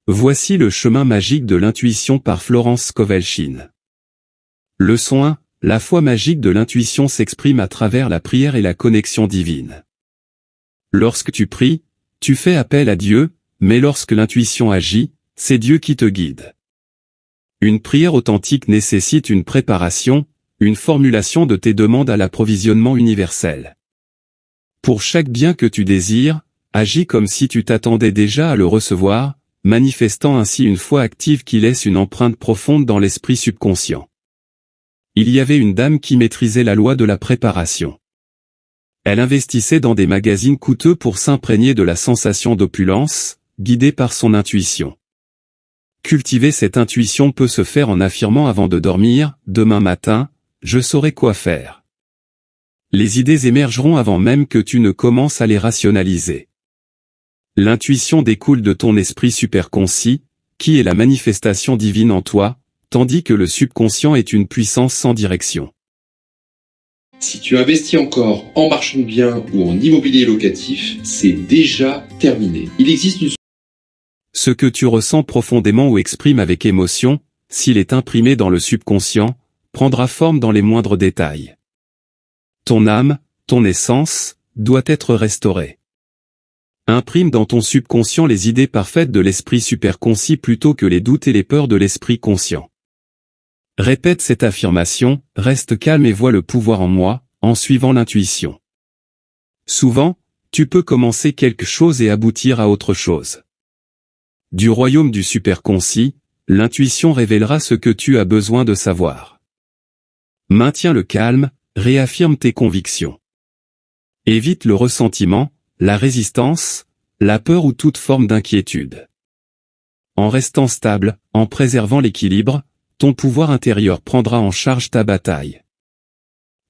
Voici le chemin magique de l'intuition par Florence Scovel-Shinn. Leçon 1. La foi magique de l'intuition s'exprime à travers la prière et la connexion divine. Lorsque tu pries, tu fais appel à Dieu, mais lorsque l'intuition agit, c'est Dieu qui te guide. Une prière authentique nécessite une préparation, une formulation de tes demandes à l'approvisionnement universel. Pour chaque bien que tu désires, agis comme si tu t'attendais déjà à le recevoir, manifestant ainsi une foi active qui laisse une empreinte profonde dans l'esprit subconscient. Il y avait une dame qui maîtrisait la loi de la préparation. Elle investissait dans des magazines coûteux pour s'imprégner de la sensation d'opulence, guidée par son intuition. Cultiver cette intuition peut se faire en affirmant avant de dormir, « Demain matin, je saurai quoi faire ». Les idées émergeront avant même que tu ne commences à les rationaliser. L'intuition découle de ton esprit superconscient, qui est la manifestation divine en toi, tandis que le subconscient est une puissance sans direction. Si tu investis encore en marchand de biens ou en immobilier locatif, c'est déjà terminé. Il existe une... Ce que tu ressens profondément ou exprimes avec émotion, s'il est imprimé dans le subconscient, prendra forme dans les moindres détails. Ton âme, ton essence, doit être restaurée. Imprime dans ton subconscient les idées parfaites de l'esprit superconscient plutôt que les doutes et les peurs de l'esprit conscient. Répète cette affirmation, reste calme et vois le pouvoir en moi, en suivant l'intuition. Souvent, tu peux commencer quelque chose et aboutir à autre chose. Du royaume du superconscient, l'intuition révélera ce que tu as besoin de savoir. Maintiens le calme, réaffirme tes convictions. Évite le ressentiment, la résistance, la peur ou toute forme d'inquiétude. En restant stable, en préservant l'équilibre, ton pouvoir intérieur prendra en charge ta bataille.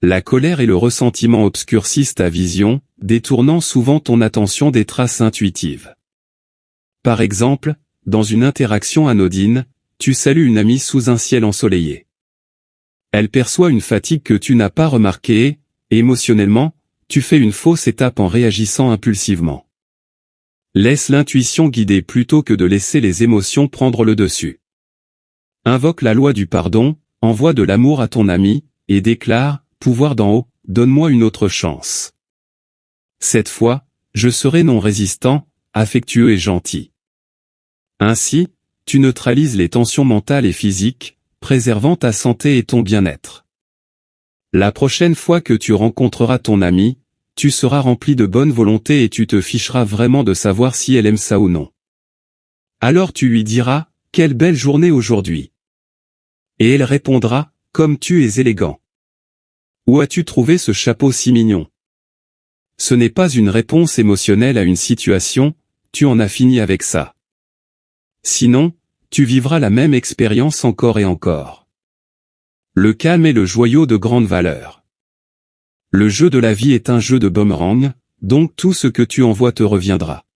La colère et le ressentiment obscurcissent ta vision, détournant souvent ton attention des traces intuitives. Par exemple, dans une interaction anodine, tu salues une amie sous un ciel ensoleillé. Elle perçoit une fatigue que tu n'as pas remarquée, et émotionnellement, tu fais une fausse étape en réagissant impulsivement. Laisse l'intuition guider plutôt que de laisser les émotions prendre le dessus. Invoque la loi du pardon, envoie de l'amour à ton ami, et déclare, « Pouvoir d'en haut, donne-moi une autre chance. Cette fois, je serai non résistant, affectueux et gentil. » Ainsi, tu neutralises les tensions mentales et physiques, préservant ta santé et ton bien-être. La prochaine fois que tu rencontreras ton ami, tu seras rempli de bonne volonté et tu te ficheras vraiment de savoir si elle aime ça ou non. Alors tu lui diras, « Quelle belle journée aujourd'hui !» Et elle répondra, « Comme tu es élégant. Où as-tu trouvé ce chapeau si mignon ?» Ce n'est pas une réponse émotionnelle à une situation, tu en as fini avec ça. Sinon, tu vivras la même expérience encore et encore. Le calme est le joyau de grande valeur. Le jeu de la vie est un jeu de boomerang, donc tout ce que tu envoies te reviendra.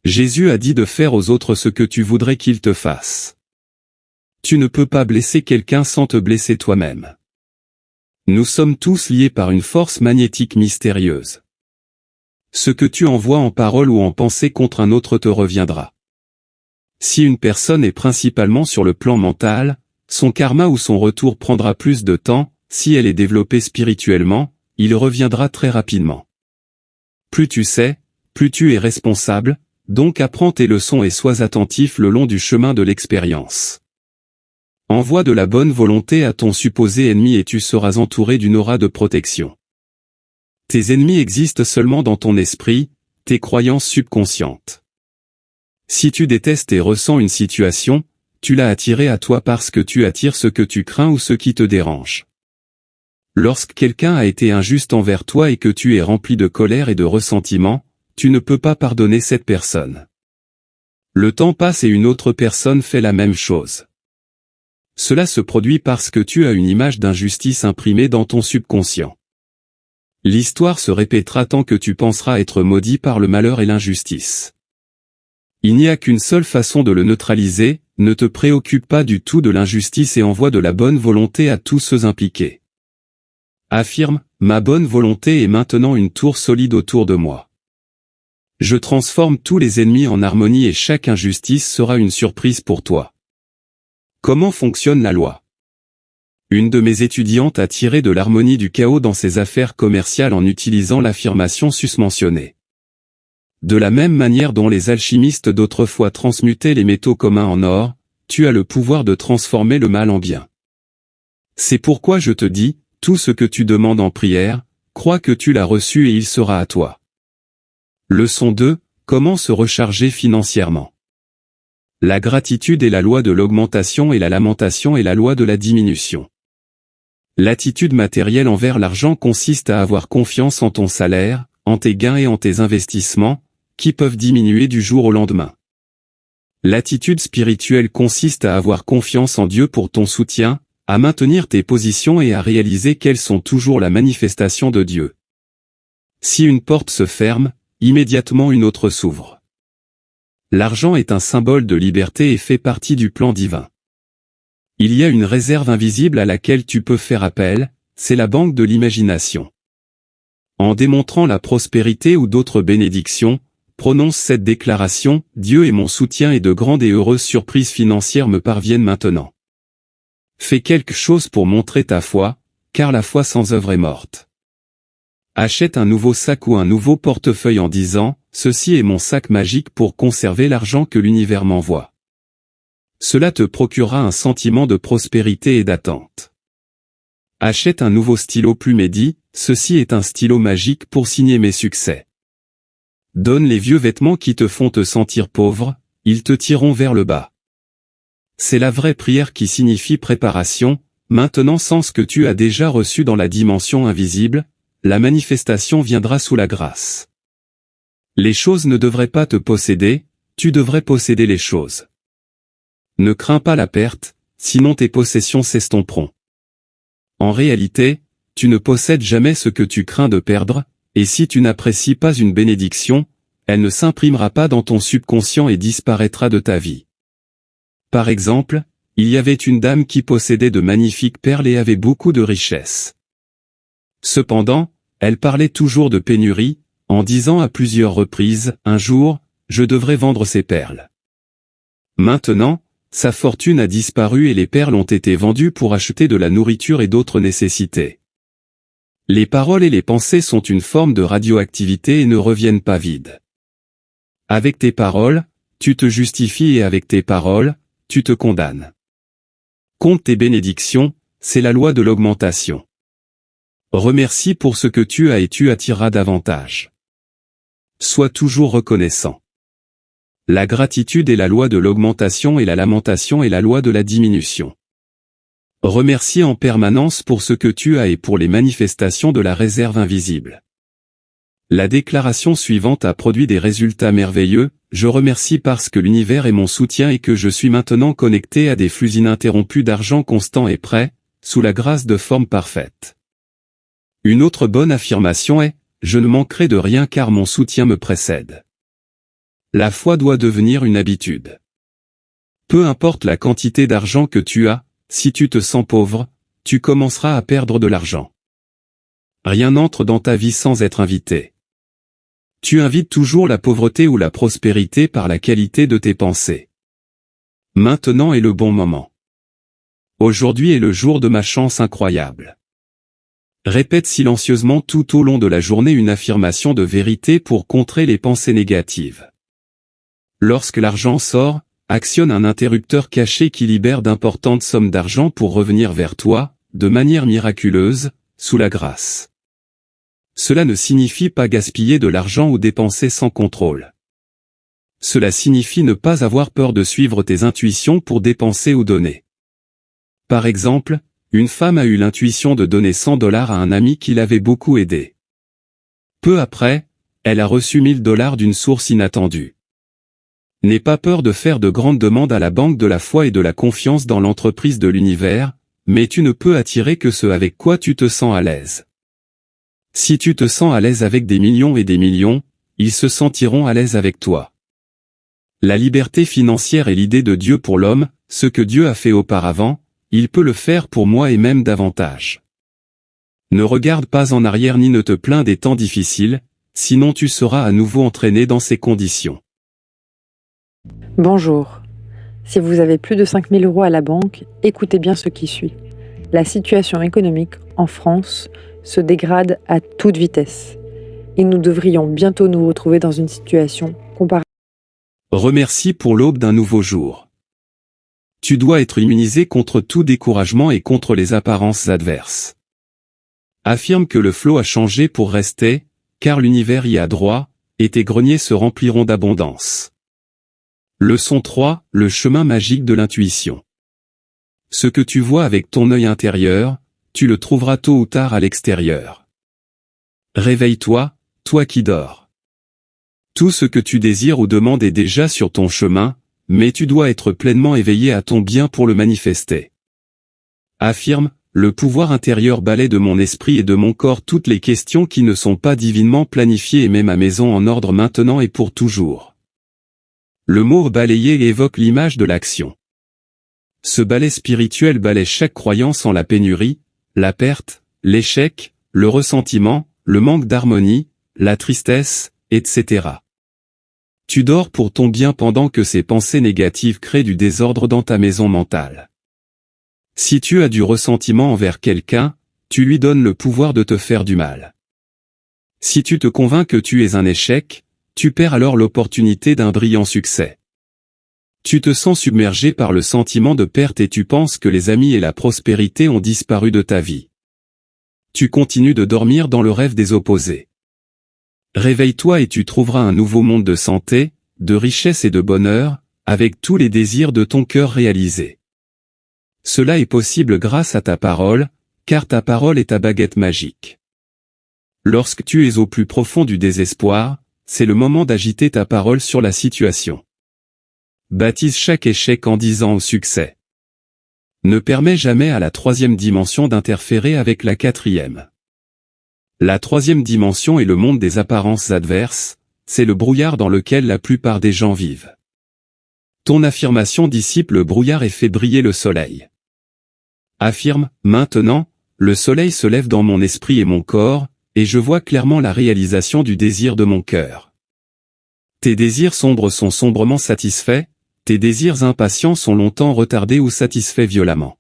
Jésus a dit de faire aux autres ce que tu voudrais qu'ils te fassent. Tu ne peux pas blesser quelqu'un sans te blesser toi-même. Nous sommes tous liés par une force magnétique mystérieuse. Ce que tu envoies en parole ou en pensée contre un autre te reviendra. Si une personne est principalement sur le plan mental, son karma ou son retour prendra plus de temps, si elle est développée spirituellement, il reviendra très rapidement. Plus tu sais, plus tu es responsable, donc apprends tes leçons et sois attentif le long du chemin de l'expérience. Envoie de la bonne volonté à ton supposé ennemi et tu seras entouré d'une aura de protection. Tes ennemis existent seulement dans ton esprit, tes croyances subconscientes. Si tu détestes et ressens une situation, tu l'as attirée à toi parce que tu attires ce que tu crains ou ce qui te dérange. Lorsque quelqu'un a été injuste envers toi et que tu es rempli de colère et de ressentiment, tu ne peux pas pardonner cette personne. Le temps passe et une autre personne fait la même chose. Cela se produit parce que tu as une image d'injustice imprimée dans ton subconscient. L'histoire se répétera tant que tu penseras être maudit par le malheur et l'injustice. Il n'y a qu'une seule façon de le neutraliser, ne te préoccupe pas du tout de l'injustice et envoie de la bonne volonté à tous ceux impliqués. Affirme, ma bonne volonté est maintenant une tour solide autour de moi. Je transforme tous les ennemis en harmonie et chaque injustice sera une surprise pour toi. Comment fonctionne la loi? Une de mes étudiantes a tiré de l'harmonie du chaos dans ses affaires commerciales en utilisant l'affirmation susmentionnée. De la même manière dont les alchimistes d'autrefois transmutaient les métaux communs en or, tu as le pouvoir de transformer le mal en bien. C'est pourquoi je te dis, tout ce que tu demandes en prière, crois que tu l'as reçu et il sera à toi. Leçon 2, comment se recharger financièrement? La gratitude est la loi de l'augmentation et la lamentation est la loi de la diminution. L'attitude matérielle envers l'argent consiste à avoir confiance en ton salaire, en tes gains et en tes investissements, qui peuvent diminuer du jour au lendemain. L'attitude spirituelle consiste à avoir confiance en Dieu pour ton soutien, à maintenir tes positions et à réaliser qu'elles sont toujours la manifestation de Dieu. Si une porte se ferme, immédiatement une autre s'ouvre. L'argent est un symbole de liberté et fait partie du plan divin. Il y a une réserve invisible à laquelle tu peux faire appel, c'est la banque de l'imagination. En démontrant la prospérité ou d'autres bénédictions, prononce cette déclaration, Dieu est mon soutien et de grandes et heureuses surprises financières me parviennent maintenant. Fais quelque chose pour montrer ta foi, car la foi sans œuvre est morte. Achète un nouveau sac ou un nouveau portefeuille en disant, ceci est mon sac magique pour conserver l'argent que l'univers m'envoie. Cela te procurera un sentiment de prospérité et d'attente. Achète un nouveau stylo plume et dis, ceci est un stylo magique pour signer mes succès. Donne les vieux vêtements qui te font te sentir pauvre, ils te tireront vers le bas. C'est la vraie prière qui signifie préparation, maintenant sans ce que tu as déjà reçu dans la dimension invisible, la manifestation viendra sous la grâce. Les choses ne devraient pas te posséder, tu devrais posséder les choses. Ne crains pas la perte, sinon tes possessions s'estomperont. En réalité, tu ne possèdes jamais ce que tu crains de perdre, et si tu n'apprécies pas une bénédiction, elle ne s'imprimera pas dans ton subconscient et disparaîtra de ta vie. Par exemple, il y avait une dame qui possédait de magnifiques perles et avait beaucoup de richesses. Cependant, elle parlait toujours de pénurie, en disant à plusieurs reprises, un jour, je devrais vendre ces perles. Maintenant, sa fortune a disparu et les perles ont été vendues pour acheter de la nourriture et d'autres nécessités. Les paroles et les pensées sont une forme de radioactivité et ne reviennent pas vides. Avec tes paroles, tu te justifies et avec tes paroles, tu te condamnes. Compte tes bénédictions, c'est la loi de l'augmentation. Remercie pour ce que tu as et tu attireras davantage. Sois toujours reconnaissant. La gratitude est la loi de l'augmentation et la lamentation est la loi de la diminution. Remercie en permanence pour ce que tu as et pour les manifestations de la réserve invisible. La déclaration suivante a produit des résultats merveilleux, je remercie parce que l'univers est mon soutien et que je suis maintenant connecté à des flux ininterrompus d'argent constant et prêt, sous la grâce de forme parfaite. Une autre bonne affirmation est, je ne manquerai de rien car mon soutien me précède. La foi doit devenir une habitude. Peu importe la quantité d'argent que tu as, si tu te sens pauvre, tu commenceras à perdre de l'argent. Rien n'entre dans ta vie sans être invité. Tu invites toujours la pauvreté ou la prospérité par la qualité de tes pensées. Maintenant est le bon moment. Aujourd'hui est le jour de ma chance incroyable. Répète silencieusement tout au long de la journée une affirmation de vérité pour contrer les pensées négatives. Lorsque l'argent sort, actionne un interrupteur caché qui libère d'importantes sommes d'argent pour revenir vers toi, de manière miraculeuse, sous la grâce. Cela ne signifie pas gaspiller de l'argent ou dépenser sans contrôle. Cela signifie ne pas avoir peur de suivre tes intuitions pour dépenser ou donner. Par exemple, une femme a eu l'intuition de donner $100 à un ami qui l'avait beaucoup aidé. Peu après, elle a reçu $1000 d'une source inattendue. N'aie pas peur de faire de grandes demandes à la banque de la foi et de la confiance dans l'entreprise de l'univers, mais tu ne peux attirer que ce avec quoi tu te sens à l'aise. Si tu te sens à l'aise avec des millions et des millions, ils se sentiront à l'aise avec toi. La liberté financière est l'idée de Dieu pour l'homme, ce que Dieu a fait auparavant, il peut le faire pour moi et même davantage. Ne regarde pas en arrière ni ne te plains des temps difficiles, sinon tu seras à nouveau entraîné dans ces conditions. Bonjour. Si vous avez plus de 5 000 € à la banque, écoutez bien ce qui suit. La situation économique en France se dégrade à toute vitesse. Et nous devrions bientôt nous retrouver dans une situation comparable. Remercie pour l'aube d'un nouveau jour. Tu dois être immunisé contre tout découragement et contre les apparences adverses. Affirme que le flot a changé pour rester, car l'univers y a droit, et tes greniers se rempliront d'abondance. Leçon 3, le chemin magique de l'intuition. Ce que tu vois avec ton œil intérieur, tu le trouveras tôt ou tard à l'extérieur. Réveille-toi, toi qui dors. Tout ce que tu désires ou demandes est déjà sur ton chemin, mais tu dois être pleinement éveillé à ton bien pour le manifester. Affirme, le pouvoir intérieur balaie de mon esprit et de mon corps toutes les questions qui ne sont pas divinement planifiées et met ma maison en ordre maintenant et pour toujours. Le mot balayer évoque l'image de l'action. Ce balai spirituel balaie chaque croyance en la pénurie, la perte, l'échec, le ressentiment, le manque d'harmonie, la tristesse, etc. Tu dors pour ton bien pendant que ces pensées négatives créent du désordre dans ta maison mentale. Si tu as du ressentiment envers quelqu'un, tu lui donnes le pouvoir de te faire du mal. Si tu te convaincs que tu es un échec, tu perds alors l'opportunité d'un brillant succès. Tu te sens submergé par le sentiment de perte et tu penses que les amis et la prospérité ont disparu de ta vie. Tu continues de dormir dans le rêve des opposés. Réveille-toi et tu trouveras un nouveau monde de santé, de richesse et de bonheur, avec tous les désirs de ton cœur réalisés. Cela est possible grâce à ta parole, car ta parole est ta baguette magique. Lorsque tu es au plus profond du désespoir, c'est le moment d'agiter ta parole sur la situation. Baptise chaque échec en disant au succès. Ne permets jamais à la troisième dimension d'interférer avec la quatrième. La troisième dimension est le monde des apparences adverses, c'est le brouillard dans lequel la plupart des gens vivent. Ton affirmation dissipe le brouillard et fait briller le soleil. Affirme, maintenant, le soleil se lève dans mon esprit et mon corps, et je vois clairement la réalisation du désir de mon cœur. Tes désirs sombres sont sombrement satisfaits, tes désirs impatients sont longtemps retardés ou satisfaits violemment.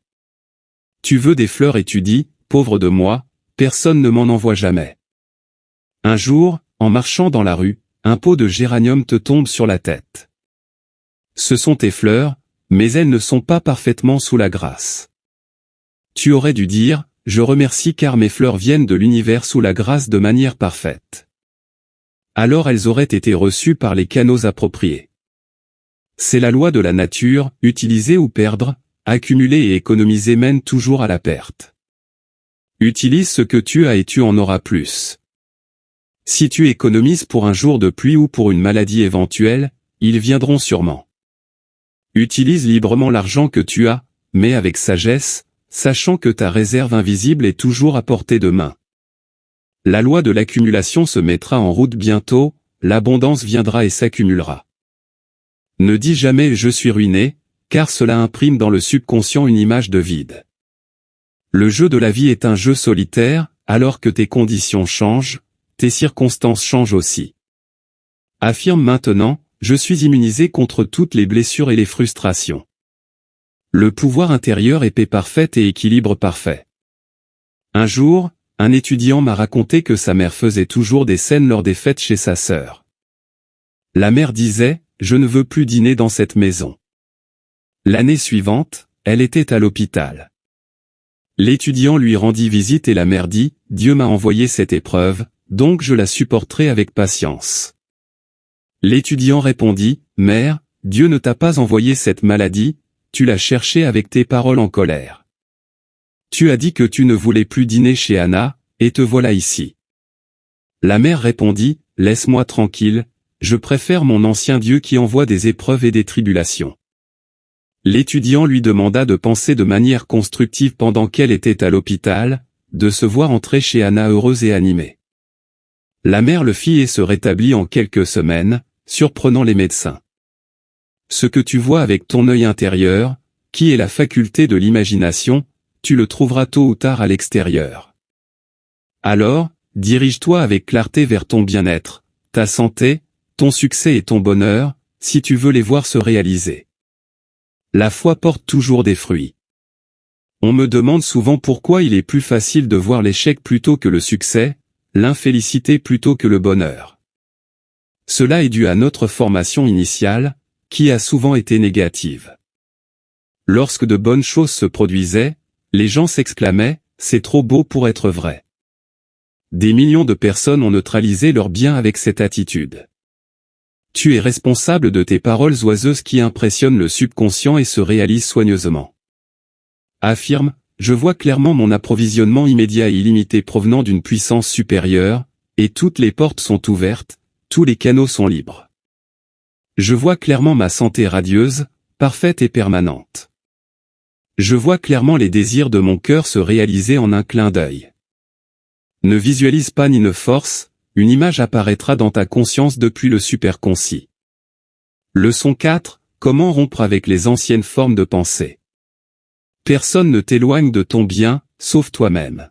Tu veux des fleurs et tu dis, pauvre de moi, personne ne m'en envoie jamais. Un jour, en marchant dans la rue, un pot de géranium te tombe sur la tête. Ce sont tes fleurs, mais elles ne sont pas parfaitement sous la grâce. Tu aurais dû dire, je remercie car mes fleurs viennent de l'univers sous la grâce de manière parfaite. Alors elles auraient été reçues par les canaux appropriés. C'est la loi de la nature, utiliser ou perdre, accumuler et économiser mène toujours à la perte. Utilise ce que tu as et tu en auras plus. Si tu économises pour un jour de pluie ou pour une maladie éventuelle, ils viendront sûrement. Utilise librement l'argent que tu as, mais avec sagesse, sachant que ta réserve invisible est toujours à portée de main. La loi de l'accumulation se mettra en route bientôt, l'abondance viendra et s'accumulera. Ne dis jamais « je suis ruiné », car cela imprime dans le subconscient une image de vide. Le jeu de la vie est un jeu solitaire, alors que tes conditions changent, tes circonstances changent aussi. Affirme maintenant « je suis immunisé contre toutes les blessures et les frustrations ». Le pouvoir intérieur est paix parfaite et équilibre parfait. Un jour, un étudiant m'a raconté que sa mère faisait toujours des scènes lors des fêtes chez sa sœur. La mère disait, « Je ne veux plus dîner dans cette maison ». L'année suivante, elle était à l'hôpital. L'étudiant lui rendit visite et la mère dit, « Dieu m'a envoyé cette épreuve, donc je la supporterai avec patience. » L'étudiant répondit, « Mère, Dieu ne t'a pas envoyé cette maladie, tu l'as cherchée avec tes paroles en colère. Tu as dit que tu ne voulais plus dîner chez Anna, et te voilà ici. » La mère répondit, « Laisse-moi tranquille, je préfère mon ancien Dieu qui envoie des épreuves et des tribulations. » L'étudiant lui demanda de penser de manière constructive pendant qu'elle était à l'hôpital, de se voir entrer chez Anna heureuse et animée. La mère le fit et se rétablit en quelques semaines, surprenant les médecins. Ce que tu vois avec ton œil intérieur, qui est la faculté de l'imagination, tu le trouveras tôt ou tard à l'extérieur. Alors, dirige-toi avec clarté vers ton bien-être, ta santé, ton succès et ton bonheur, si tu veux les voir se réaliser. La foi porte toujours des fruits. On me demande souvent pourquoi il est plus facile de voir l'échec plutôt que le succès, l'infélicité plutôt que le bonheur. Cela est dû à notre formation initiale, qui a souvent été négative. Lorsque de bonnes choses se produisaient, les gens s'exclamaient « c'est trop beau pour être vrai ». Des millions de personnes ont neutralisé leur bien avec cette attitude. Tu es responsable de tes paroles oiseuses qui impressionnent le subconscient et se réalisent soigneusement. Affirme, je vois clairement mon approvisionnement immédiat et illimité provenant d'une puissance supérieure, et toutes les portes sont ouvertes, tous les canaux sont libres. Je vois clairement ma santé radieuse, parfaite et permanente. Je vois clairement les désirs de mon cœur se réaliser en un clin d'œil. Ne visualise pas ni ne force, une image apparaîtra dans ta conscience depuis le superconscient. Leçon 4, comment rompre avec les anciennes formes de pensée. Personne ne t'éloigne de ton bien, sauf toi-même.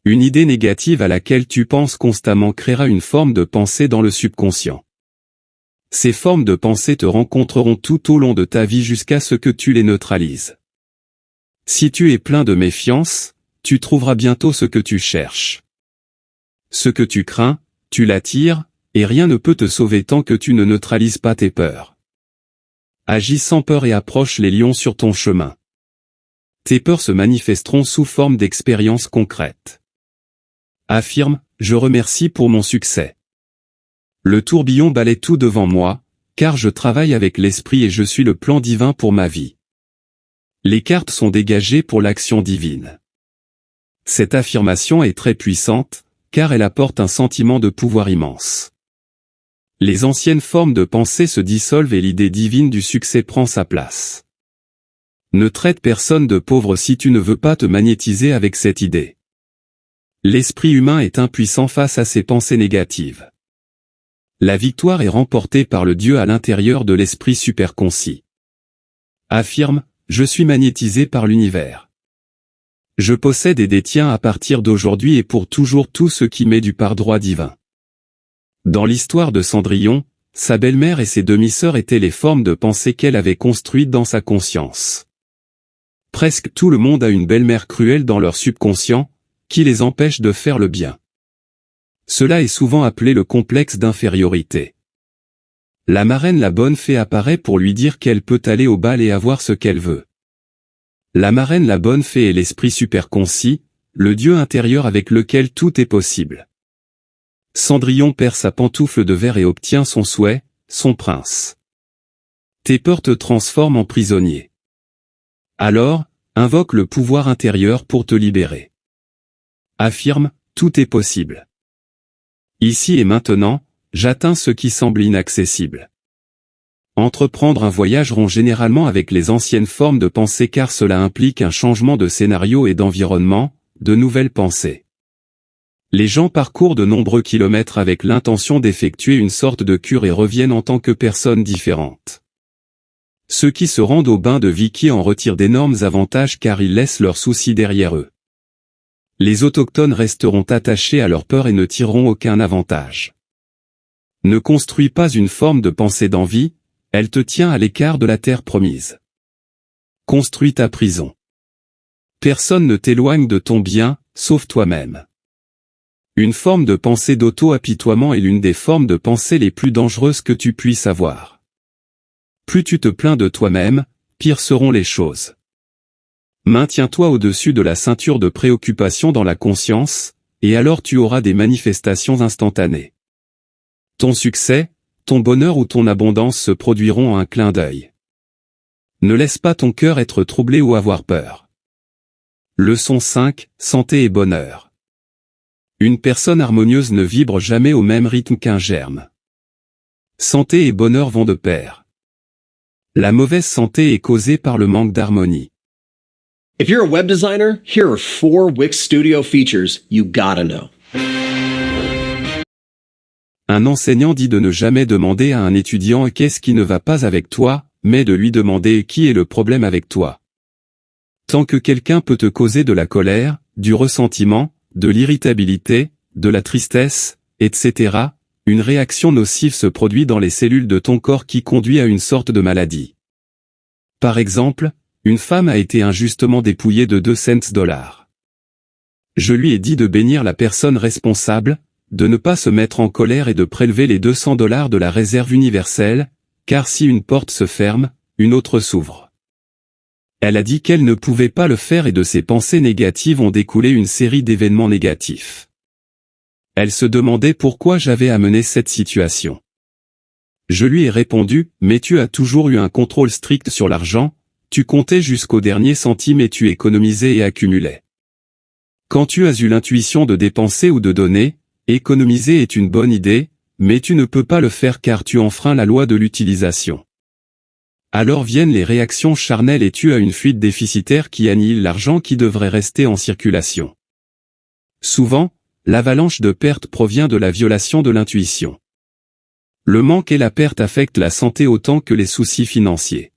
Une idée négative à laquelle tu penses constamment créera une forme de pensée dans le subconscient. Ces formes de pensée te rencontreront tout au long de ta vie jusqu'à ce que tu les neutralises. Si tu es plein de méfiance, tu trouveras bientôt ce que tu cherches. Ce que tu crains, tu l'attires, et rien ne peut te sauver tant que tu ne neutralises pas tes peurs. Agis sans peur et approche les lions sur ton chemin. Tes peurs se manifesteront sous forme d'expériences concrètes. Affirme, je remercie pour mon succès. Le tourbillon balaie tout devant moi, car je travaille avec l'esprit et je suis le plan divin pour ma vie. Les cartes sont dégagées pour l'action divine. Cette affirmation est très puissante, car elle apporte un sentiment de pouvoir immense. Les anciennes formes de pensée se dissolvent et l'idée divine du succès prend sa place. Ne traite personne de pauvre si tu ne veux pas te magnétiser avec cette idée. L'esprit humain est impuissant face à ces pensées négatives. La victoire est remportée par le Dieu à l'intérieur de l'esprit superconscient. Affirme, je suis magnétisé par l'univers. Je possède et détiens à partir d'aujourd'hui et pour toujours tout ce qui m'est dû par droit divin. Dans l'histoire de Cendrillon, sa belle-mère et ses demi-sœurs étaient les formes de pensée qu'elle avait construites dans sa conscience. Presque tout le monde a une belle-mère cruelle dans leur subconscient, qui les empêche de faire le bien. Cela est souvent appelé le complexe d'infériorité. La marraine la bonne fée apparaît pour lui dire qu'elle peut aller au bal et avoir ce qu'elle veut. La marraine la bonne fée est l'esprit superconscient, le Dieu intérieur avec lequel tout est possible. Cendrillon perd sa pantoufle de verre et obtient son souhait, son prince. Tes peurs te transforment en prisonnier. Alors, invoque le pouvoir intérieur pour te libérer. Affirme, tout est possible. Ici et maintenant, j'atteins ce qui semble inaccessible. Entreprendre un voyage rompt généralement avec les anciennes formes de pensée car cela implique un changement de scénario et d'environnement, de nouvelles pensées. Les gens parcourent de nombreux kilomètres avec l'intention d'effectuer une sorte de cure et reviennent en tant que personnes différentes. Ceux qui se rendent au bain de Vicky en retirent d'énormes avantages car ils laissent leurs soucis derrière eux. Les autochtones resteront attachés à leur peur et ne tireront aucun avantage. Ne construis pas une forme de pensée d'envie, elle te tient à l'écart de la terre promise. Construis ta prison. Personne ne t'éloigne de ton bien, sauf toi-même. Une forme de pensée d'auto-apitoiement est l'une des formes de pensée les plus dangereuses que tu puisses avoir. Plus tu te plains de toi-même, pire seront les choses. Maintiens-toi au-dessus de la ceinture de préoccupation dans la conscience, et alors tu auras des manifestations instantanées. Ton succès, ton bonheur ou ton abondance se produiront en un clin d'œil. Ne laisse pas ton cœur être troublé ou avoir peur. Leçon 5, santé et bonheur. Une personne harmonieuse ne vibre jamais au même rythme qu'un germe. Santé et bonheur vont de pair. La mauvaise santé est causée par le manque d'harmonie. If you're a web designer, here are 4 Wix Studio features you gotta know. Un enseignant dit de ne jamais demander à un étudiant qu'est-ce qui ne va pas avec toi, mais de lui demander qui est le problème avec toi. Tant que quelqu'un peut te causer de la colère, du ressentiment, de l'irritabilité, de la tristesse, etc., une réaction nocive se produit dans les cellules de ton corps qui conduit à une sorte de maladie. Par exemple, une femme a été injustement dépouillée de 2 cents. Je lui ai dit de bénir la personne responsable, de ne pas se mettre en colère et de prélever les 200 $ de la réserve universelle, car si une porte se ferme, une autre s'ouvre. Elle a dit qu'elle ne pouvait pas le faire et de ses pensées négatives ont découlé une série d'événements négatifs. Elle se demandait pourquoi j'avais amené cette situation. Je lui ai répondu, mais tu as toujours eu un contrôle strict sur l'argent, tu comptais jusqu'au dernier centime et tu économisais et accumulais. Quand tu as eu l'intuition de dépenser ou de donner, économiser est une bonne idée, mais tu ne peux pas le faire car tu enfreins la loi de l'utilisation. Alors viennent les réactions charnelles et tu as une fuite déficitaire qui annihile l'argent qui devrait rester en circulation. Souvent, l'avalanche de pertes provient de la violation de l'intuition. Le manque et la perte affectent la santé autant que les soucis financiers.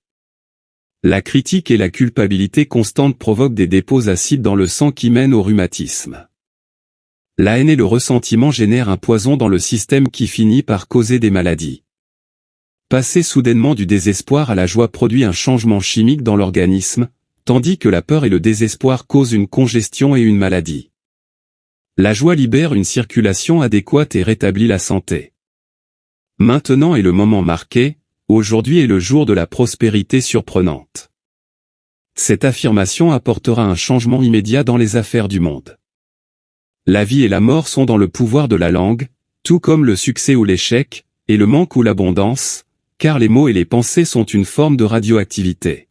La critique et la culpabilité constante provoquent des dépôts acides dans le sang qui mènent au rhumatisme. La haine et le ressentiment génèrent un poison dans le système qui finit par causer des maladies. Passer soudainement du désespoir à la joie produit un changement chimique dans l'organisme, tandis que la peur et le désespoir causent une congestion et une maladie. La joie libère une circulation adéquate et rétablit la santé. Maintenant est le moment marqué, aujourd'hui est le jour de la prospérité surprenante. Cette affirmation apportera un changement immédiat dans les affaires du monde. La vie et la mort sont dans le pouvoir de la langue, tout comme le succès ou l'échec, et le manque ou l'abondance, car les mots et les pensées sont une forme de radioactivité.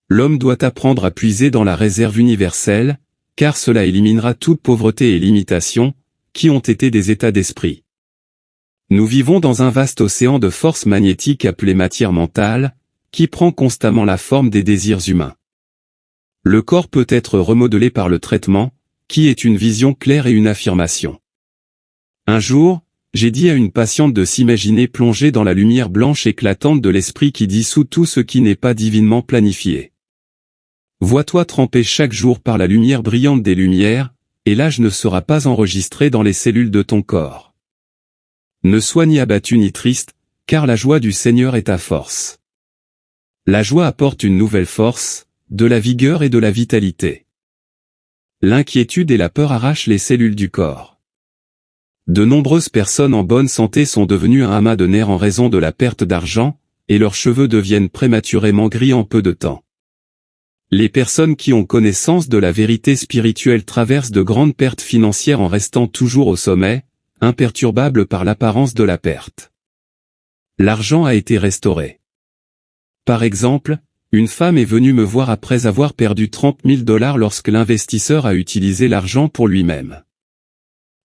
L'homme doit apprendre à puiser dans la réserve universelle, car cela éliminera toute pauvreté et limitation, qui ont été des états d'esprit. Nous vivons dans un vaste océan de force magnétique appelé matière mentale, qui prend constamment la forme des désirs humains. Le corps peut être remodelé par le traitement, qui est une vision claire et une affirmation. Un jour, j'ai dit à une patiente de s'imaginer plongée dans la lumière blanche éclatante de l'esprit qui dissout tout ce qui n'est pas divinement planifié. Vois-toi trempé chaque jour par la lumière brillante des lumières, et l'âge ne sera pas enregistré dans les cellules de ton corps. Ne sois ni abattu ni triste, car la joie du Seigneur est ta force. La joie apporte une nouvelle force, de la vigueur et de la vitalité. L'inquiétude et la peur arrachent les cellules du corps. De nombreuses personnes en bonne santé sont devenues un amas de nerfs en raison de la perte d'argent, et leurs cheveux deviennent prématurément gris en peu de temps. Les personnes qui ont connaissance de la vérité spirituelle traversent de grandes pertes financières en restant toujours au sommet, imperturbables par l'apparence de la perte. L'argent a été restauré. Par exemple, une femme est venue me voir après avoir perdu 30 000 $ lorsque l'investisseur a utilisé l'argent pour lui-même.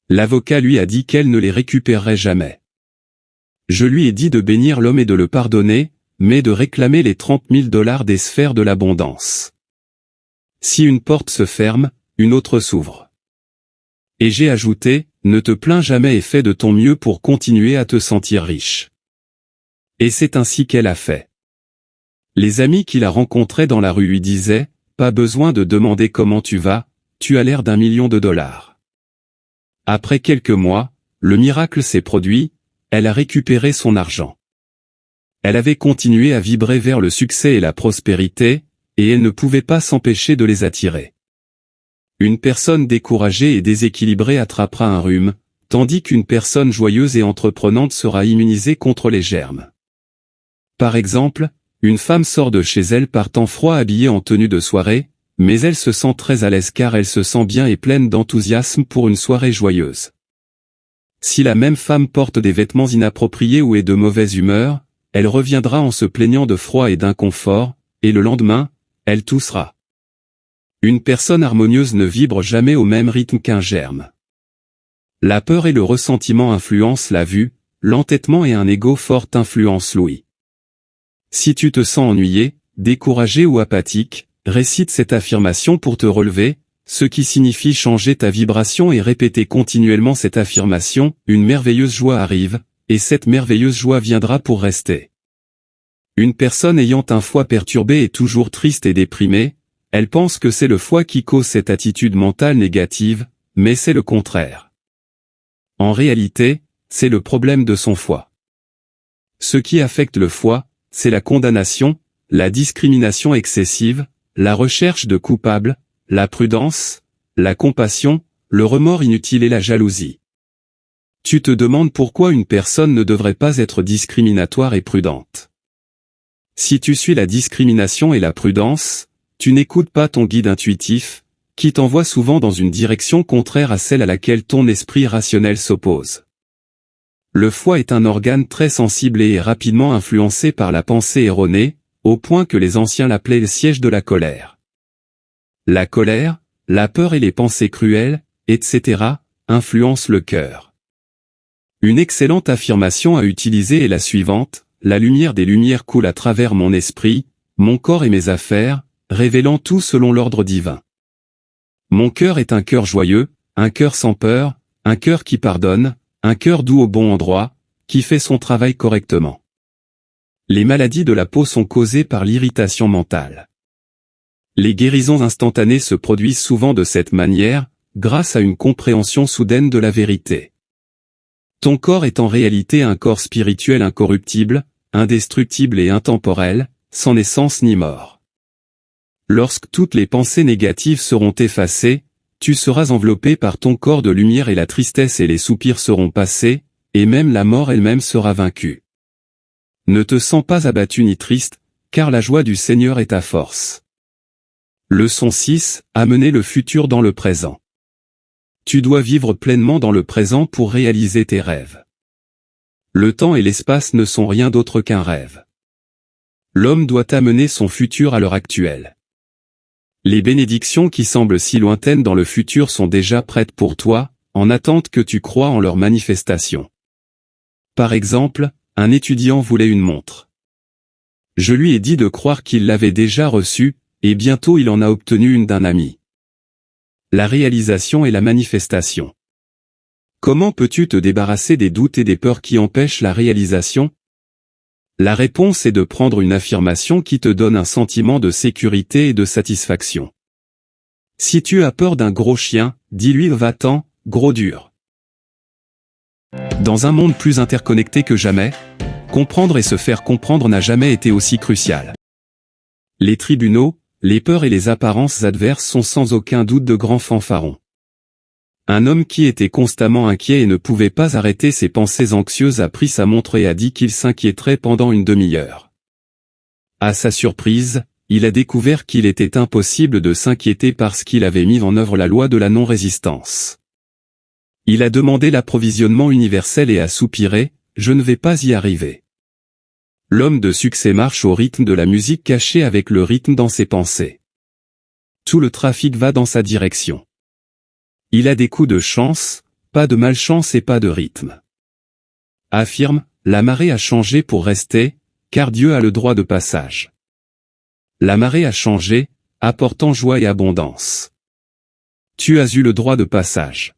L'avocat lui a dit qu'elle ne les récupérerait jamais. Je lui ai dit de bénir l'homme et de le pardonner, mais de réclamer les 30 000 $ des sphères de l'abondance. Si une porte se ferme, une autre s'ouvre. Et j'ai ajouté, ne te plains jamais et fais de ton mieux pour continuer à te sentir riche. Et c'est ainsi qu'elle a fait. Les amis qui la rencontraient dans la rue lui disaient, pas besoin de demander comment tu vas, tu as l'air d'1 million de $. Après quelques mois, le miracle s'est produit, elle a récupéré son argent. Elle avait continué à vibrer vers le succès et la prospérité, et elle ne pouvait pas s'empêcher de les attirer. Une personne découragée et déséquilibrée attrapera un rhume, tandis qu'une personne joyeuse et entreprenante sera immunisée contre les germes. Par exemple, une femme sort de chez elle par temps froid habillée en tenue de soirée, mais elle se sent très à l'aise car elle se sent bien et pleine d'enthousiasme pour une soirée joyeuse. Si la même femme porte des vêtements inappropriés ou est de mauvaise humeur, elle reviendra en se plaignant de froid et d'inconfort, et le lendemain, elle toussera. Une personne harmonieuse ne vibre jamais au même rythme qu'un germe. La peur et le ressentiment influencent la vue, l'entêtement et un ego fort influencent l'ouïe. Si tu te sens ennuyé, découragé ou apathique, récite cette affirmation pour te relever, ce qui signifie changer ta vibration et répéter continuellement cette affirmation, une merveilleuse joie arrive, et cette merveilleuse joie viendra pour rester. Une personne ayant un foie perturbé est toujours triste et déprimée, elle pense que c'est le foie qui cause cette attitude mentale négative, mais c'est le contraire. En réalité, c'est le problème de son foie. Ce qui affecte le foie, c'est la condamnation, la discrimination excessive, la recherche de coupables, la prudence, la compassion, le remords inutile et la jalousie. Tu te demandes pourquoi une personne ne devrait pas être discriminatoire et prudente. Si tu suis la discrimination et la prudence, tu n'écoutes pas ton guide intuitif, qui t'envoie souvent dans une direction contraire à celle à laquelle ton esprit rationnel s'oppose. Le foie est un organe très sensible et est rapidement influencé par la pensée erronée, au point que les anciens l'appelaient le siège de la colère. La colère, la peur et les pensées cruelles, etc., influencent le cœur. Une excellente affirmation à utiliser est la suivante: la lumière des lumières coule à travers mon esprit, mon corps et mes affaires, révélant tout selon l'ordre divin. Mon cœur est un cœur joyeux, un cœur sans peur, un cœur qui pardonne, un cœur doux au bon endroit, qui fait son travail correctement. Les maladies de la peau sont causées par l'irritation mentale. Les guérisons instantanées se produisent souvent de cette manière, grâce à une compréhension soudaine de la vérité. Ton corps est en réalité un corps spirituel incorruptible, indestructible et intemporel, sans naissance ni mort. Lorsque toutes les pensées négatives seront effacées, tu seras enveloppé par ton corps de lumière et la tristesse et les soupirs seront passés, et même la mort elle-même sera vaincue. Ne te sens pas abattu ni triste, car la joie du Seigneur est ta force. Leçon 6, amener le futur dans le présent. Tu dois vivre pleinement dans le présent pour réaliser tes rêves. Le temps et l'espace ne sont rien d'autre qu'un rêve. L'homme doit amener son futur à l'heure actuelle. Les bénédictions qui semblent si lointaines dans le futur sont déjà prêtes pour toi, en attente que tu crois en leur manifestation. Par exemple, un étudiant voulait une montre. Je lui ai dit de croire qu'il l'avait déjà reçue, et bientôt il en a obtenu une d'un ami. La réalisation et la manifestation. Comment peux-tu te débarrasser des doutes et des peurs qui empêchent la réalisation? La réponse est de prendre une affirmation qui te donne un sentiment de sécurité et de satisfaction. Si tu as peur d'un gros chien, dis-lui va-t'en, gros dur. Dans un monde plus interconnecté que jamais, comprendre et se faire comprendre n'a jamais été aussi crucial. Les tribunaux, les peurs et les apparences adverses sont sans aucun doute de grands fanfarons. Un homme qui était constamment inquiet et ne pouvait pas arrêter ses pensées anxieuses a pris sa montre et a dit qu'il s'inquiéterait pendant une demi-heure. À sa surprise, il a découvert qu'il était impossible de s'inquiéter parce qu'il avait mis en œuvre la loi de la non-résistance. Il a demandé l'approvisionnement universel et a soupiré, « Je ne vais pas y arriver ». L'homme de succès marche au rythme de la musique cachée avec le rythme dans ses pensées. Tout le trafic va dans sa direction. Il a des coups de chance, pas de malchance et pas de rythme. Affirme, la marée a changé pour rester, car Dieu a le droit de passage. La marée a changé, apportant joie et abondance. Tu as eu le droit de passage.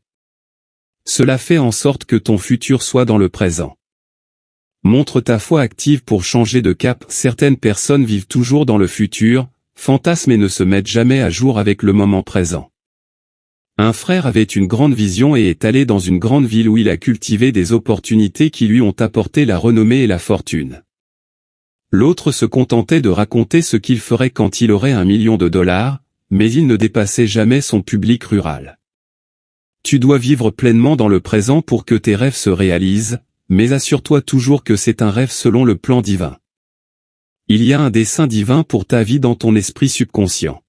Cela fait en sorte que ton futur soit dans le présent. Montre ta foi active pour changer de cap. Certaines personnes vivent toujours dans le futur, fantasment et ne se mettent jamais à jour avec le moment présent. Un frère avait une grande vision et est allé dans une grande ville où il a cultivé des opportunités qui lui ont apporté la renommée et la fortune. L'autre se contentait de raconter ce qu'il ferait quand il aurait $1 million, mais il ne dépassait jamais son public rural. Tu dois vivre pleinement dans le présent pour que tes rêves se réalisent, mais assure-toi toujours que c'est un rêve selon le plan divin. Il y a un dessein divin pour ta vie dans ton esprit subconscient.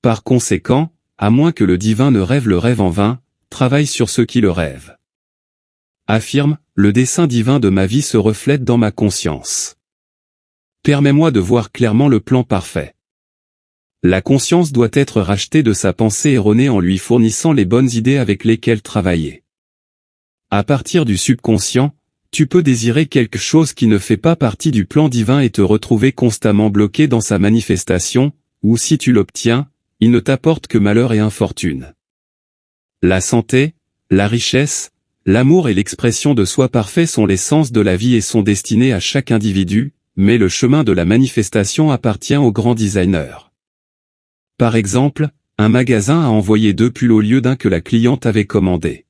Par conséquent, à moins que le divin ne rêve le rêve en vain, travaille sur ceux qui le rêvent. Affirme, le dessein divin de ma vie se reflète dans ma conscience. Permets-moi de voir clairement le plan parfait. La conscience doit être rachetée de sa pensée erronée en lui fournissant les bonnes idées avec lesquelles travailler. À partir du subconscient, tu peux désirer quelque chose qui ne fait pas partie du plan divin et te retrouver constamment bloqué dans sa manifestation, ou si tu l'obtiens, il ne t'apporte que malheur et infortune. La santé, la richesse, l'amour et l'expression de soi parfait sont l'essence de la vie et sont destinés à chaque individu, mais le chemin de la manifestation appartient aux grands designers. Par exemple, un magasin a envoyé 2 pulls au lieu d'un que la cliente avait commandé.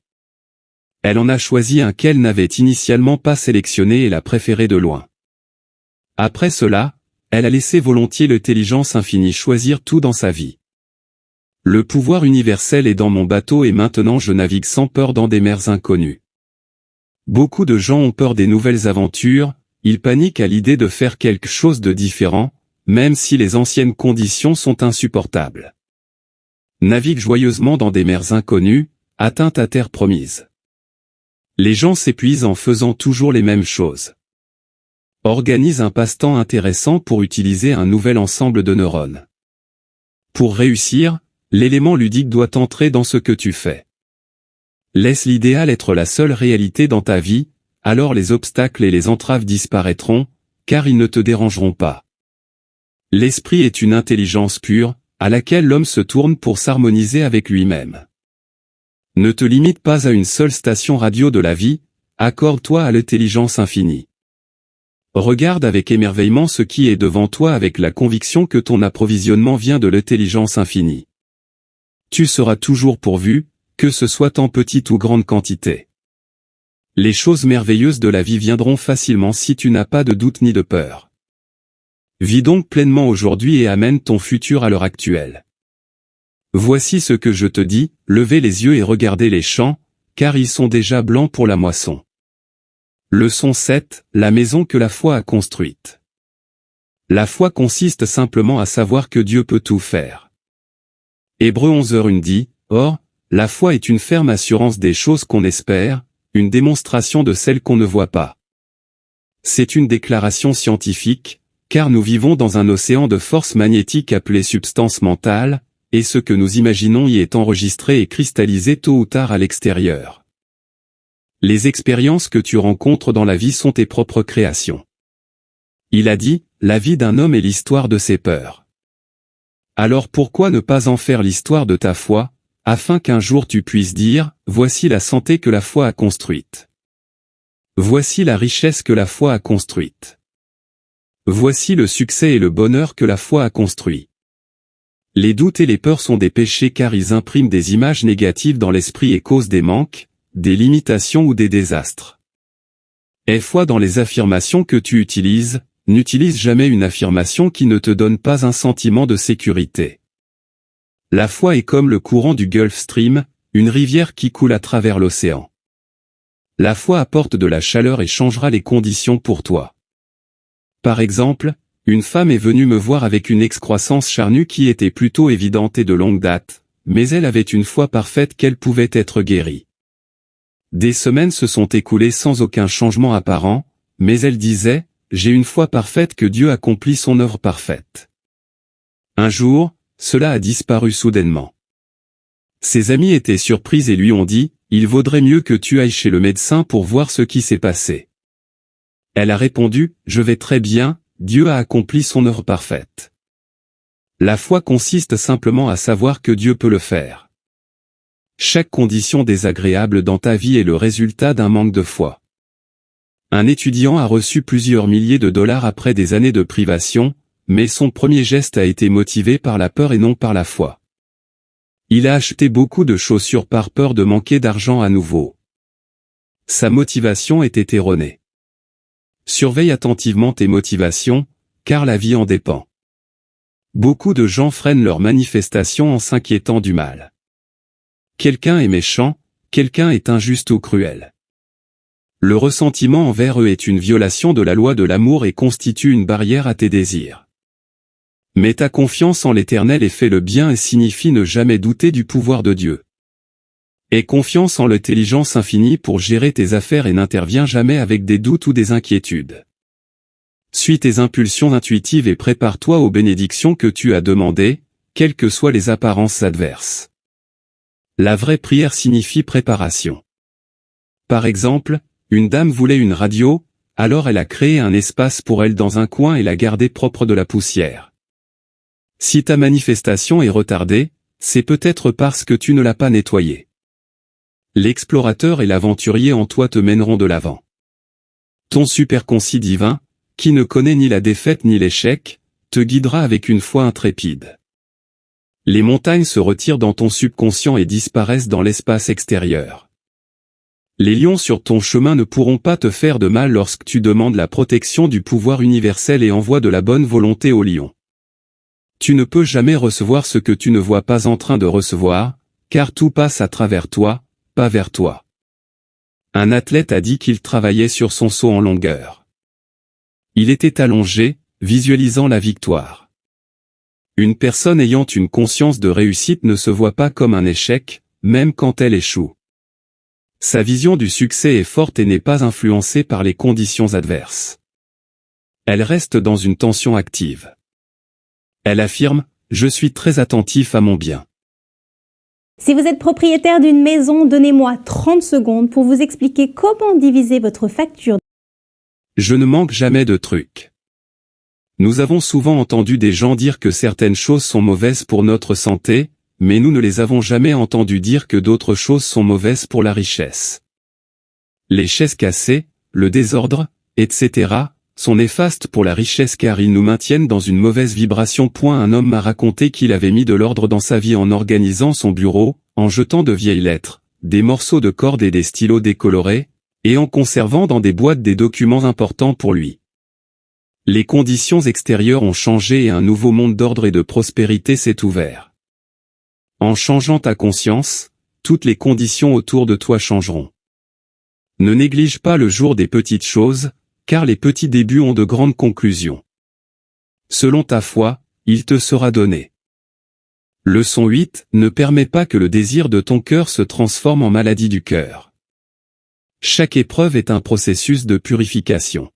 Elle en a choisi un qu'elle n'avait initialement pas sélectionné et l'a préféré de loin. Après cela, elle a laissé volontiers l'intelligence infinie choisir tout dans sa vie. Le pouvoir universel est dans mon bateau et maintenant je navigue sans peur dans des mers inconnues. Beaucoup de gens ont peur des nouvelles aventures, ils paniquent à l'idée de faire quelque chose de différent, même si les anciennes conditions sont insupportables. Navigue joyeusement dans des mers inconnues, atteins ta terre promise. Les gens s'épuisent en faisant toujours les mêmes choses. Organise un passe-temps intéressant pour utiliser un nouvel ensemble de neurones. Pour réussir, l'élément ludique doit entrer dans ce que tu fais. Laisse l'idéal être la seule réalité dans ta vie, alors les obstacles et les entraves disparaîtront, car ils ne te dérangeront pas. L'esprit est une intelligence pure, à laquelle l'homme se tourne pour s'harmoniser avec lui-même. Ne te limite pas à une seule station radio de la vie, accorde-toi à l'intelligence infinie. Regarde avec émerveillement ce qui est devant toi avec la conviction que ton approvisionnement vient de l'intelligence infinie. Tu seras toujours pourvu, que ce soit en petite ou grande quantité. Les choses merveilleuses de la vie viendront facilement si tu n'as pas de doute ni de peur. Vis donc pleinement aujourd'hui et amène ton futur à l'heure actuelle. Voici ce que je te dis, levez les yeux et regardez les champs, car ils sont déjà blancs pour la moisson. Leçon 7, la maison que la foi a construite. La foi consiste simplement à savoir que Dieu peut tout faire. Hébreux 11h1 dit, or, la foi est une ferme assurance des choses qu'on espère, une démonstration de celles qu'on ne voit pas. C'est une déclaration scientifique, car nous vivons dans un océan de force magnétique appelé substance mentale, et ce que nous imaginons y est enregistré et cristallisé tôt ou tard à l'extérieur. Les expériences que tu rencontres dans la vie sont tes propres créations. Il a dit, la vie d'un homme est l'histoire de ses peurs. Alors pourquoi ne pas en faire l'histoire de ta foi, afin qu'un jour tu puisses dire, voici la santé que la foi a construite. Voici la richesse que la foi a construite. Voici le succès et le bonheur que la foi a construit. Les doutes et les peurs sont des péchés car ils impriment des images négatives dans l'esprit et causent des manques, des limitations ou des désastres. Aie foi dans les affirmations que tu utilises, n'utilise jamais une affirmation qui ne te donne pas un sentiment de sécurité. La foi est comme le courant du Gulf Stream, une rivière qui coule à travers l'océan. La foi apporte de la chaleur et changera les conditions pour toi. Par exemple, une femme est venue me voir avec une excroissance charnue qui était plutôt évidente et de longue date, mais elle avait une foi parfaite qu'elle pouvait être guérie. Des semaines se sont écoulées sans aucun changement apparent, mais elle disait, j'ai une foi parfaite que Dieu accomplit son œuvre parfaite. Un jour, cela a disparu soudainement. Ses amis étaient surpris et lui ont dit, il vaudrait mieux que tu ailles chez le médecin pour voir ce qui s'est passé. Elle a répondu, je vais très bien, Dieu a accompli son œuvre parfaite. La foi consiste simplement à savoir que Dieu peut le faire. Chaque condition désagréable dans ta vie est le résultat d'un manque de foi. Un étudiant a reçu plusieurs milliers de dollars après des années de privation, mais son premier geste a été motivé par la peur et non par la foi. Il a acheté beaucoup de chaussures par peur de manquer d'argent à nouveau. Sa motivation était erronée. Surveille attentivement tes motivations, car la vie en dépend. Beaucoup de gens freinent leurs manifestations en s'inquiétant du mal. Quelqu'un est méchant, quelqu'un est injuste ou cruel. Le ressentiment envers eux est une violation de la loi de l'amour et constitue une barrière à tes désirs. Mets ta confiance en l'Éternel et fais le bien et signifie ne jamais douter du pouvoir de Dieu. Aie confiance en l'intelligence infinie pour gérer tes affaires et n'interviens jamais avec des doutes ou des inquiétudes. Suis tes impulsions intuitives et prépare-toi aux bénédictions que tu as demandées, quelles que soient les apparences adverses. La vraie prière signifie préparation. Par exemple, une dame voulait une radio, alors elle a créé un espace pour elle dans un coin et l'a gardé propre de la poussière. Si ta manifestation est retardée, c'est peut-être parce que tu ne l'as pas nettoyée. L'explorateur et l'aventurier en toi te mèneront de l'avant. Ton superconscient divin, qui ne connaît ni la défaite ni l'échec, te guidera avec une foi intrépide. Les montagnes se retirent dans ton subconscient et disparaissent dans l'espace extérieur. Les lions sur ton chemin ne pourront pas te faire de mal lorsque tu demandes la protection du pouvoir universel et envoies de la bonne volonté aux lions. Tu ne peux jamais recevoir ce que tu ne vois pas en train de recevoir, car tout passe à travers toi, pas vers toi. Un athlète a dit qu'il travaillait sur son saut en longueur. Il était allongé, visualisant la victoire. Une personne ayant une conscience de réussite ne se voit pas comme un échec, même quand elle échoue. Sa vision du succès est forte et n'est pas influencée par les conditions adverses. Elle reste dans une tension active. Elle affirme « Je suis très attentif à mon bien ». Si vous êtes propriétaire d'une maison, donnez-moi 30 secondes pour vous expliquer comment diviser votre facture. Je ne manque jamais de trucs. Nous avons souvent entendu des gens dire que certaines choses sont mauvaises pour notre santé, mais nous ne les avons jamais entendus dire que d'autres choses sont mauvaises pour la richesse. Les chaises cassées, le désordre, etc., sont néfastes pour la richesse car ils nous maintiennent dans une mauvaise vibration. Un homme m'a raconté qu'il avait mis de l'ordre dans sa vie en organisant son bureau, en jetant de vieilles lettres, des morceaux de corde et des stylos décolorés, et en conservant dans des boîtes des documents importants pour lui. Les conditions extérieures ont changé et un nouveau monde d'ordre et de prospérité s'est ouvert. En changeant ta conscience, toutes les conditions autour de toi changeront. Ne néglige pas le jour des petites choses, car les petits débuts ont de grandes conclusions. Selon ta foi, il te sera donné. Leçon 8, ne permets pas que le désir de ton cœur se transforme en maladie du cœur. Chaque épreuve est un processus de purification.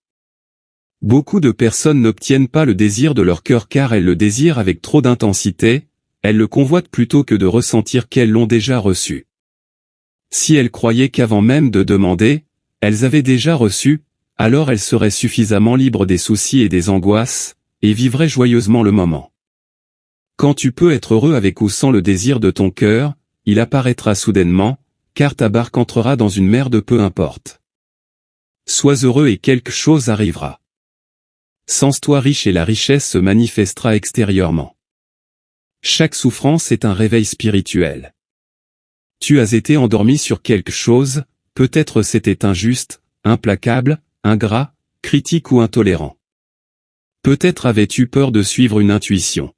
Beaucoup de personnes n'obtiennent pas le désir de leur cœur car elles le désirent avec trop d'intensité, elles le convoitent plutôt que de ressentir qu'elles l'ont déjà reçu. Si elles croyaient qu'avant même de demander, elles avaient déjà reçu, alors elles seraient suffisamment libres des soucis et des angoisses, et vivraient joyeusement le moment. Quand tu peux être heureux avec ou sans le désir de ton cœur, il apparaîtra soudainement, car ta barque entrera dans une mer de peu importe. Sois heureux et quelque chose arrivera. Sens-toi riche et la richesse se manifestera extérieurement. Chaque souffrance est un réveil spirituel. Tu as été endormi sur quelque chose, peut-être c'était injuste, implacable, ingrat, critique ou intolérant. Peut-être avais-tu peur de suivre une intuition.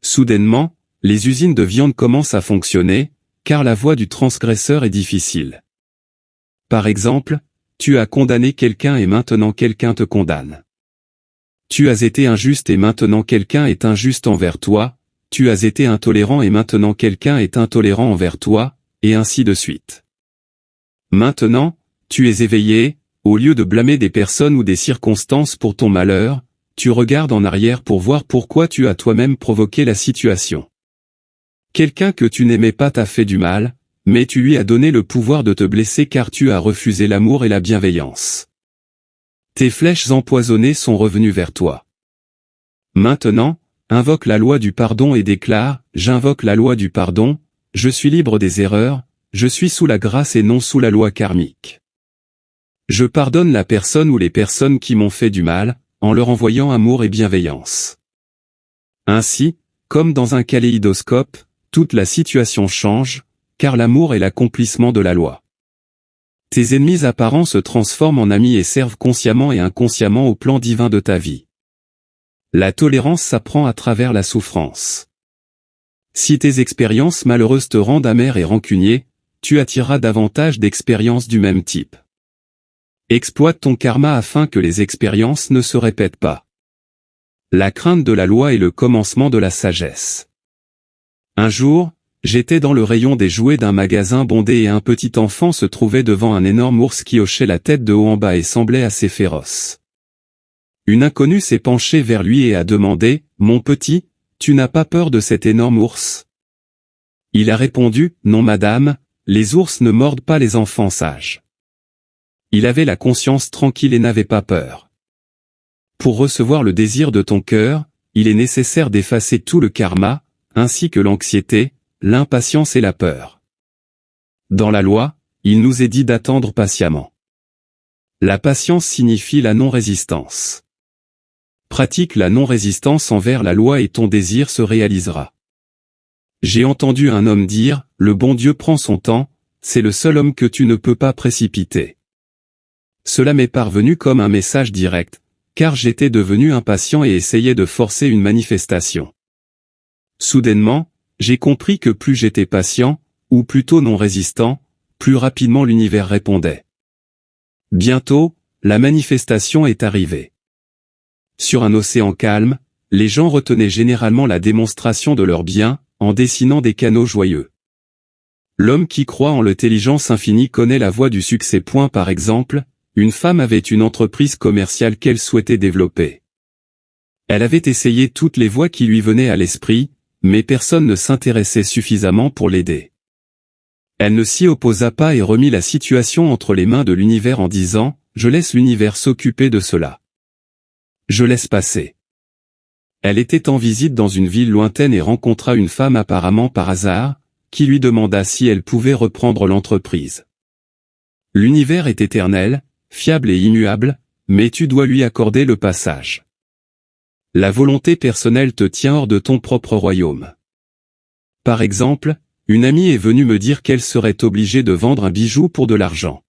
Soudainement, les usines de viande commencent à fonctionner, car la voie du transgresseur est difficile. Par exemple, tu as condamné quelqu'un et maintenant quelqu'un te condamne. Tu as été injuste et maintenant quelqu'un est injuste envers toi, tu as été intolérant et maintenant quelqu'un est intolérant envers toi, et ainsi de suite. Maintenant, tu es éveillé, au lieu de blâmer des personnes ou des circonstances pour ton malheur, tu regardes en arrière pour voir pourquoi tu as toi-même provoqué la situation. Quelqu'un que tu n'aimais pas t'a fait du mal, mais tu lui as donné le pouvoir de te blesser car tu as refusé l'amour et la bienveillance. Tes flèches empoisonnées sont revenues vers toi. Maintenant, invoque la loi du pardon et déclare « J'invoque la loi du pardon, je suis libre des erreurs, je suis sous la grâce et non sous la loi karmique. Je pardonne la personne ou les personnes qui m'ont fait du mal, en leur envoyant amour et bienveillance. » Ainsi, comme dans un kaléidoscope, toute la situation change, car l'amour est l'accomplissement de la loi. Tes ennemis apparents se transforment en amis et servent consciemment et inconsciemment au plan divin de ta vie. La tolérance s'apprend à travers la souffrance. Si tes expériences malheureuses te rendent amer et rancunier, tu attireras davantage d'expériences du même type. Exploite ton karma afin que les expériences ne se répètent pas. La crainte de la loi est le commencement de la sagesse. Un jour, j'étais dans le rayon des jouets d'un magasin bondé et un petit enfant se trouvait devant un énorme ours qui hochait la tête de haut en bas et semblait assez féroce. Une inconnue s'est penchée vers lui et a demandé « Mon petit, tu n'as pas peur de cet énorme ours ?» Il a répondu « Non madame, les ours ne mordent pas les enfants sages. » Il avait la conscience tranquille et n'avait pas peur. Pour recevoir le désir de ton cœur, il est nécessaire d'effacer tout le karma, ainsi que l'anxiété, l'impatience et la peur. Dans la loi, il nous est dit d'attendre patiemment. La patience signifie la non-résistance. Pratique la non-résistance envers la loi et ton désir se réalisera. J'ai entendu un homme dire, le bon Dieu prend son temps, c'est le seul homme que tu ne peux pas précipiter. Cela m'est parvenu comme un message direct, car j'étais devenu impatient et essayais de forcer une manifestation. Soudainement, j'ai compris que plus j'étais patient, ou plutôt non résistant, plus rapidement l'univers répondait. Bientôt, la manifestation est arrivée. Sur un océan calme, les gens retenaient généralement la démonstration de leur bien, en dessinant des canaux joyeux. L'homme qui croit en l'intelligence infinie connaît la voie du succès. Par exemple, une femme avait une entreprise commerciale qu'elle souhaitait développer. Elle avait essayé toutes les voies qui lui venaient à l'esprit, mais personne ne s'intéressait suffisamment pour l'aider. Elle ne s'y opposa pas et remit la situation entre les mains de l'univers en disant « Je laisse l'univers s'occuper de cela. Je laisse passer ». Elle était en visite dans une ville lointaine et rencontra une femme apparemment par hasard, qui lui demanda si elle pouvait reprendre l'entreprise. L'univers est éternel, fiable et immuable, mais tu dois lui accorder le passage. La volonté personnelle te tient hors de ton propre royaume. Par exemple, une amie est venue me dire qu'elle serait obligée de vendre un bijou pour de l'argent.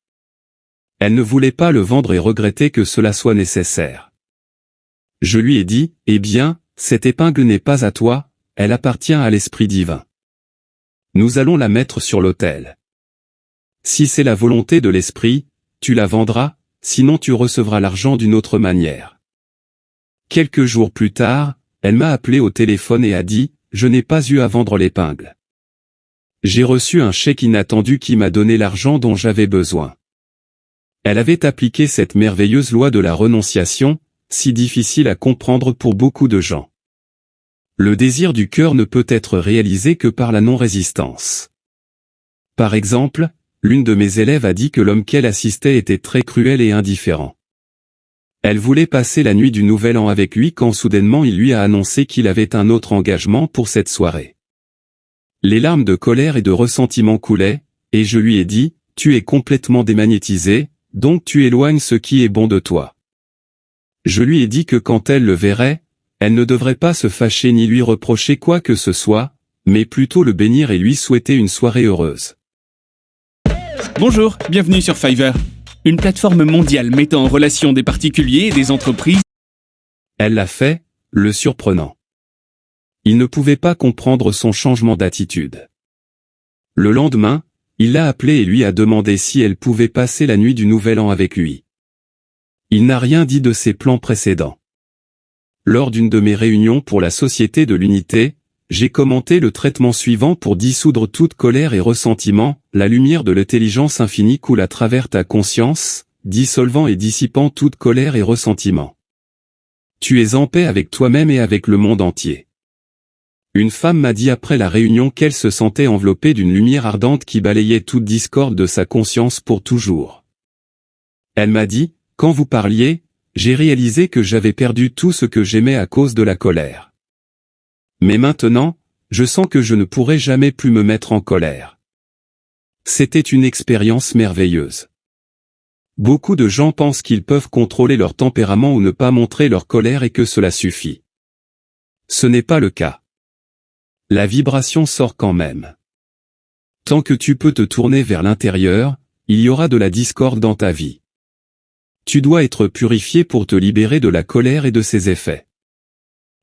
Elle ne voulait pas le vendre et regrettait que cela soit nécessaire. Je lui ai dit, eh bien, cette épingle n'est pas à toi, elle appartient à l'Esprit divin. Nous allons la mettre sur l'autel. Si c'est la volonté de l'Esprit, tu la vendras, sinon tu recevras l'argent d'une autre manière. Quelques jours plus tard, elle m'a appelé au téléphone et a dit, je n'ai pas eu à vendre l'épingle. J'ai reçu un chèque inattendu qui m'a donné l'argent dont j'avais besoin. Elle avait appliqué cette merveilleuse loi de la renonciation, si difficile à comprendre pour beaucoup de gens. Le désir du cœur ne peut être réalisé que par la non-résistance. Par exemple, l'une de mes élèves a dit que l'homme qu'elle assistait était très cruel et indifférent. Elle voulait passer la nuit du Nouvel An avec lui quand soudainement il lui a annoncé qu'il avait un autre engagement pour cette soirée. Les larmes de colère et de ressentiment coulaient, et je lui ai dit, tu es complètement démagnétisé, donc tu éloignes ce qui est bon de toi. Je lui ai dit que quand elle le verrait, elle ne devrait pas se fâcher ni lui reprocher quoi que ce soit, mais plutôt le bénir et lui souhaiter une soirée heureuse. Bonjour, bienvenue sur Fiverr, une plateforme mondiale mettant en relation des particuliers et des entreprises. Elle l'a fait, le surprenant. Il ne pouvait pas comprendre son changement d'attitude. Le lendemain, il l'a appelée et lui a demandé si elle pouvait passer la nuit du Nouvel An avec lui. Il n'a rien dit de ses plans précédents. Lors d'une de mes réunions pour la Société de l'Unité, j'ai commenté le traitement suivant pour dissoudre toute colère et ressentiment, la lumière de l'intelligence infinie coule à travers ta conscience, dissolvant et dissipant toute colère et ressentiment. Tu es en paix avec toi-même et avec le monde entier. Une femme m'a dit après la réunion qu'elle se sentait enveloppée d'une lumière ardente qui balayait toute discorde de sa conscience pour toujours. Elle m'a dit, quand vous parliez, j'ai réalisé que j'avais perdu tout ce que j'aimais à cause de la colère. Mais maintenant, je sens que je ne pourrai jamais plus me mettre en colère. C'était une expérience merveilleuse. Beaucoup de gens pensent qu'ils peuvent contrôler leur tempérament ou ne pas montrer leur colère et que cela suffit. Ce n'est pas le cas. La vibration sort quand même. Tant que tu peux te tourner vers l'intérieur, il y aura de la discorde dans ta vie. Tu dois être purifié pour te libérer de la colère et de ses effets.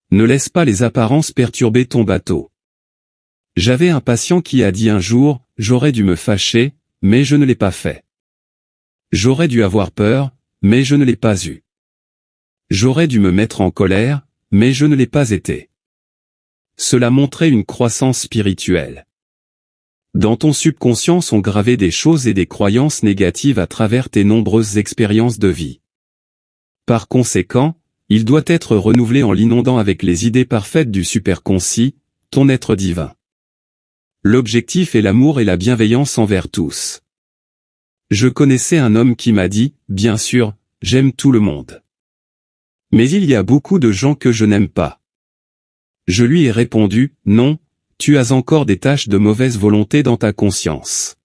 Ne laisse pas les apparences perturber ton bateau. J'avais un patient qui a dit un jour, j'aurais dû me fâcher, mais je ne l'ai pas fait. J'aurais dû avoir peur, mais je ne l'ai pas eu. J'aurais dû me mettre en colère, mais je ne l'ai pas été. Cela montrait une croissance spirituelle. Dans ton subconscient sont gravées des choses et des croyances négatives à travers tes nombreuses expériences de vie. Par conséquent, il doit être renouvelé en l'inondant avec les idées parfaites du superconscient, ton être divin. L'objectif est l'amour et la bienveillance envers tous. Je connaissais un homme qui m'a dit, bien sûr, j'aime tout le monde. Mais il y a beaucoup de gens que je n'aime pas. Je lui ai répondu, non, tu as encore des taches de mauvaise volonté dans ta conscience.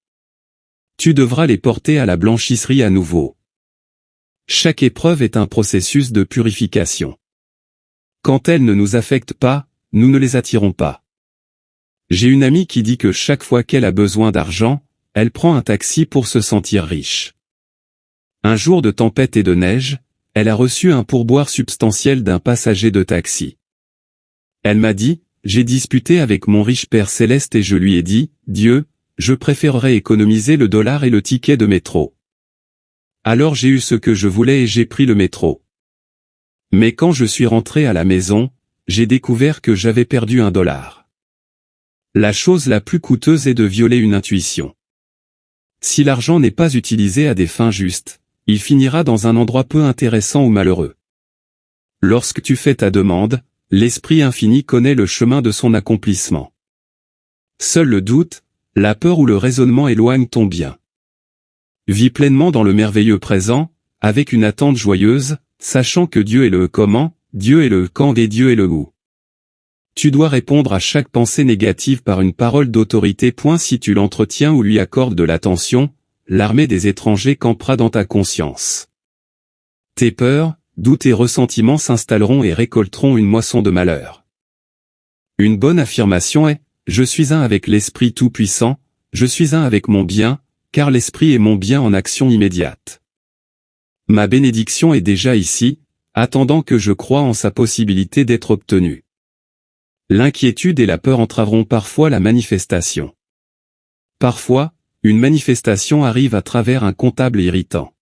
Tu devras les porter à la blanchisserie à nouveau. Chaque épreuve est un processus de purification. Quand elles ne nous affectent pas, nous ne les attirons pas. J'ai une amie qui dit que chaque fois qu'elle a besoin d'argent, elle prend un taxi pour se sentir riche. Un jour de tempête et de neige, elle a reçu un pourboire substantiel d'un passager de taxi. Elle m'a dit, j'ai disputé avec mon riche Père Céleste et je lui ai dit, Dieu, je préférerais économiser le dollar et le ticket de métro. Alors j'ai eu ce que je voulais et j'ai pris le métro. Mais quand je suis rentré à la maison, j'ai découvert que j'avais perdu $1. La chose la plus coûteuse est de violer une intuition. Si l'argent n'est pas utilisé à des fins justes, il finira dans un endroit peu intéressant ou malheureux. Lorsque tu fais ta demande, l'Esprit infini connaît le chemin de son accomplissement. Seul le doute, la peur ou le raisonnement éloignent ton bien. Vis pleinement dans le merveilleux présent, avec une attente joyeuse, sachant que Dieu est le comment, Dieu est le quand et Dieu est le où. Tu dois répondre à chaque pensée négative par une parole d'autorité. Si tu l'entretiens ou lui accordes de l'attention, l'armée des étrangers campera dans ta conscience. Tes peurs, doutes et ressentiments s'installeront et récolteront une moisson de malheur. Une bonne affirmation est « Je suis un avec l'Esprit Tout-Puissant, je suis un avec mon bien, car l'Esprit est mon bien en action immédiate. Ma bénédiction est déjà ici, attendant que je croie en sa possibilité d'être obtenue. » L'inquiétude et la peur entraveront parfois la manifestation. Parfois, une manifestation arrive à travers un comptable irritant.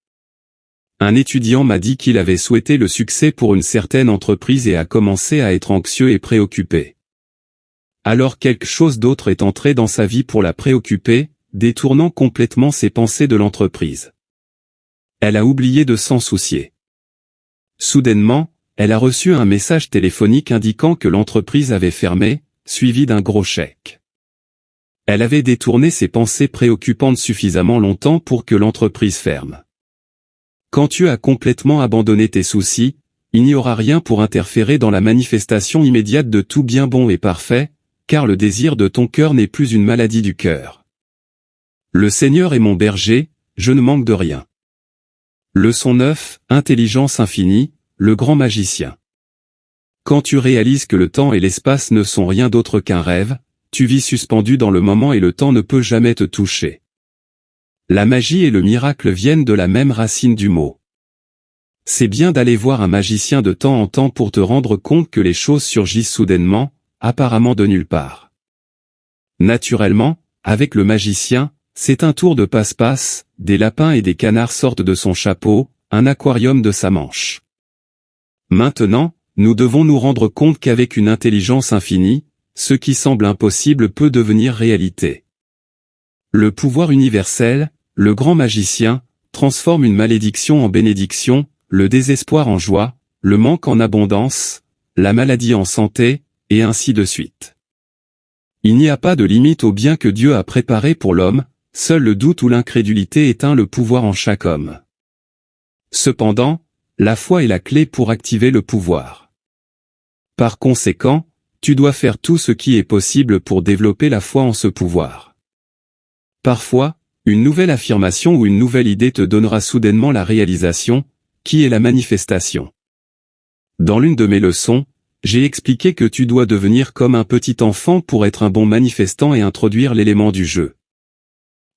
Un étudiant m'a dit qu'il avait souhaité le succès pour une certaine entreprise et a commencé à être anxieux et préoccupé. Alors quelque chose d'autre est entré dans sa vie pour la préoccuper, détournant complètement ses pensées de l'entreprise. Elle a oublié de s'en soucier. Soudainement, elle a reçu un message téléphonique indiquant que l'entreprise avait fermé, suivi d'un gros chèque. Elle avait détourné ses pensées préoccupantes suffisamment longtemps pour que l'entreprise ferme. Quand tu as complètement abandonné tes soucis, il n'y aura rien pour interférer dans la manifestation immédiate de tout bien bon et parfait, car le désir de ton cœur n'est plus une maladie du cœur. Le Seigneur est mon berger, je ne manque de rien. Leçon 9, Intelligence infinie, le grand magicien. Quand tu réalises que le temps et l'espace ne sont rien d'autre qu'un rêve, tu vis suspendu dans le moment et le temps ne peut jamais te toucher. La magie et le miracle viennent de la même racine du mot. C'est bien d'aller voir un magicien de temps en temps pour te rendre compte que les choses surgissent soudainement, apparemment de nulle part. Naturellement, avec le magicien, c'est un tour de passe-passe, des lapins et des canards sortent de son chapeau, un aquarium de sa manche. Maintenant, nous devons nous rendre compte qu'avec une intelligence infinie, ce qui semble impossible peut devenir réalité. Le pouvoir universel, le grand magicien, transforme une malédiction en bénédiction, le désespoir en joie, le manque en abondance, la maladie en santé, et ainsi de suite. Il n'y a pas de limite au bien que Dieu a préparé pour l'homme, seul le doute ou l'incrédulité éteint le pouvoir en chaque homme. Cependant, la foi est la clé pour activer le pouvoir. Par conséquent, tu dois faire tout ce qui est possible pour développer la foi en ce pouvoir. Parfois, une nouvelle affirmation ou une nouvelle idée te donnera soudainement la réalisation, qui est la manifestation. Dans l'une de mes leçons, j'ai expliqué que tu dois devenir comme un petit enfant pour être un bon manifestant et introduire l'élément du jeu.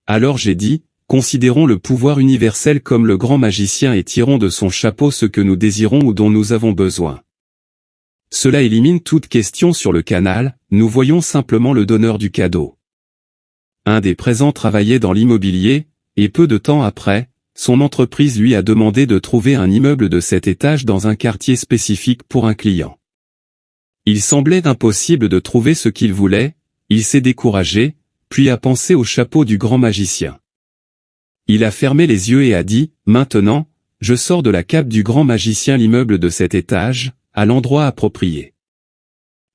Alors j'ai dit, considérons le pouvoir universel comme le grand magicien et tirons de son chapeau ce que nous désirons ou dont nous avons besoin. Cela élimine toute question sur le canal, nous voyons simplement le donneur du cadeau. Un des présents travaillait dans l'immobilier, et peu de temps après, son entreprise lui a demandé de trouver un immeuble de 7 étages dans un quartier spécifique pour un client. Il semblait impossible de trouver ce qu'il voulait, il s'est découragé, puis a pensé au chapeau du grand magicien. Il a fermé les yeux et a dit, « Maintenant, je sors de la cape du grand magicien l'immeuble de 7 étages, à l'endroit approprié. »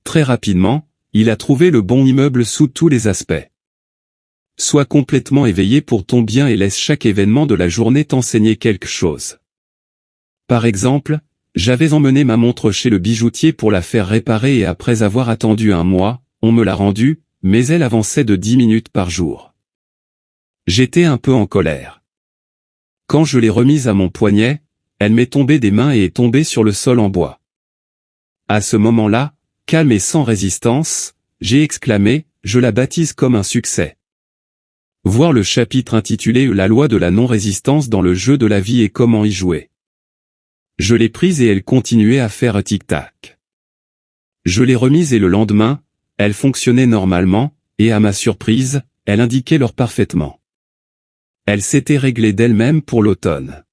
Très rapidement, il a trouvé le bon immeuble sous tous les aspects. Sois complètement éveillé pour ton bien et laisse chaque événement de la journée t'enseigner quelque chose. Par exemple, j'avais emmené ma montre chez le bijoutier pour la faire réparer et après avoir attendu un mois, on me l'a rendue, mais elle avançait de 10 minutes par jour. J'étais un peu en colère. Quand je l'ai remise à mon poignet, elle m'est tombée des mains et est tombée sur le sol en bois. À ce moment-là, calme et sans résistance, j'ai exclamé, je la baptise comme un succès. Voir le chapitre intitulé « La loi de la non-résistance dans le jeu de la vie et comment y jouer ». Je l'ai prise et elle continuait à faire tic-tac. Je l'ai remise et le lendemain, elle fonctionnait normalement, et à ma surprise, elle indiquait l'heure parfaitement. Elle s'était réglée d'elle-même pour l'automne.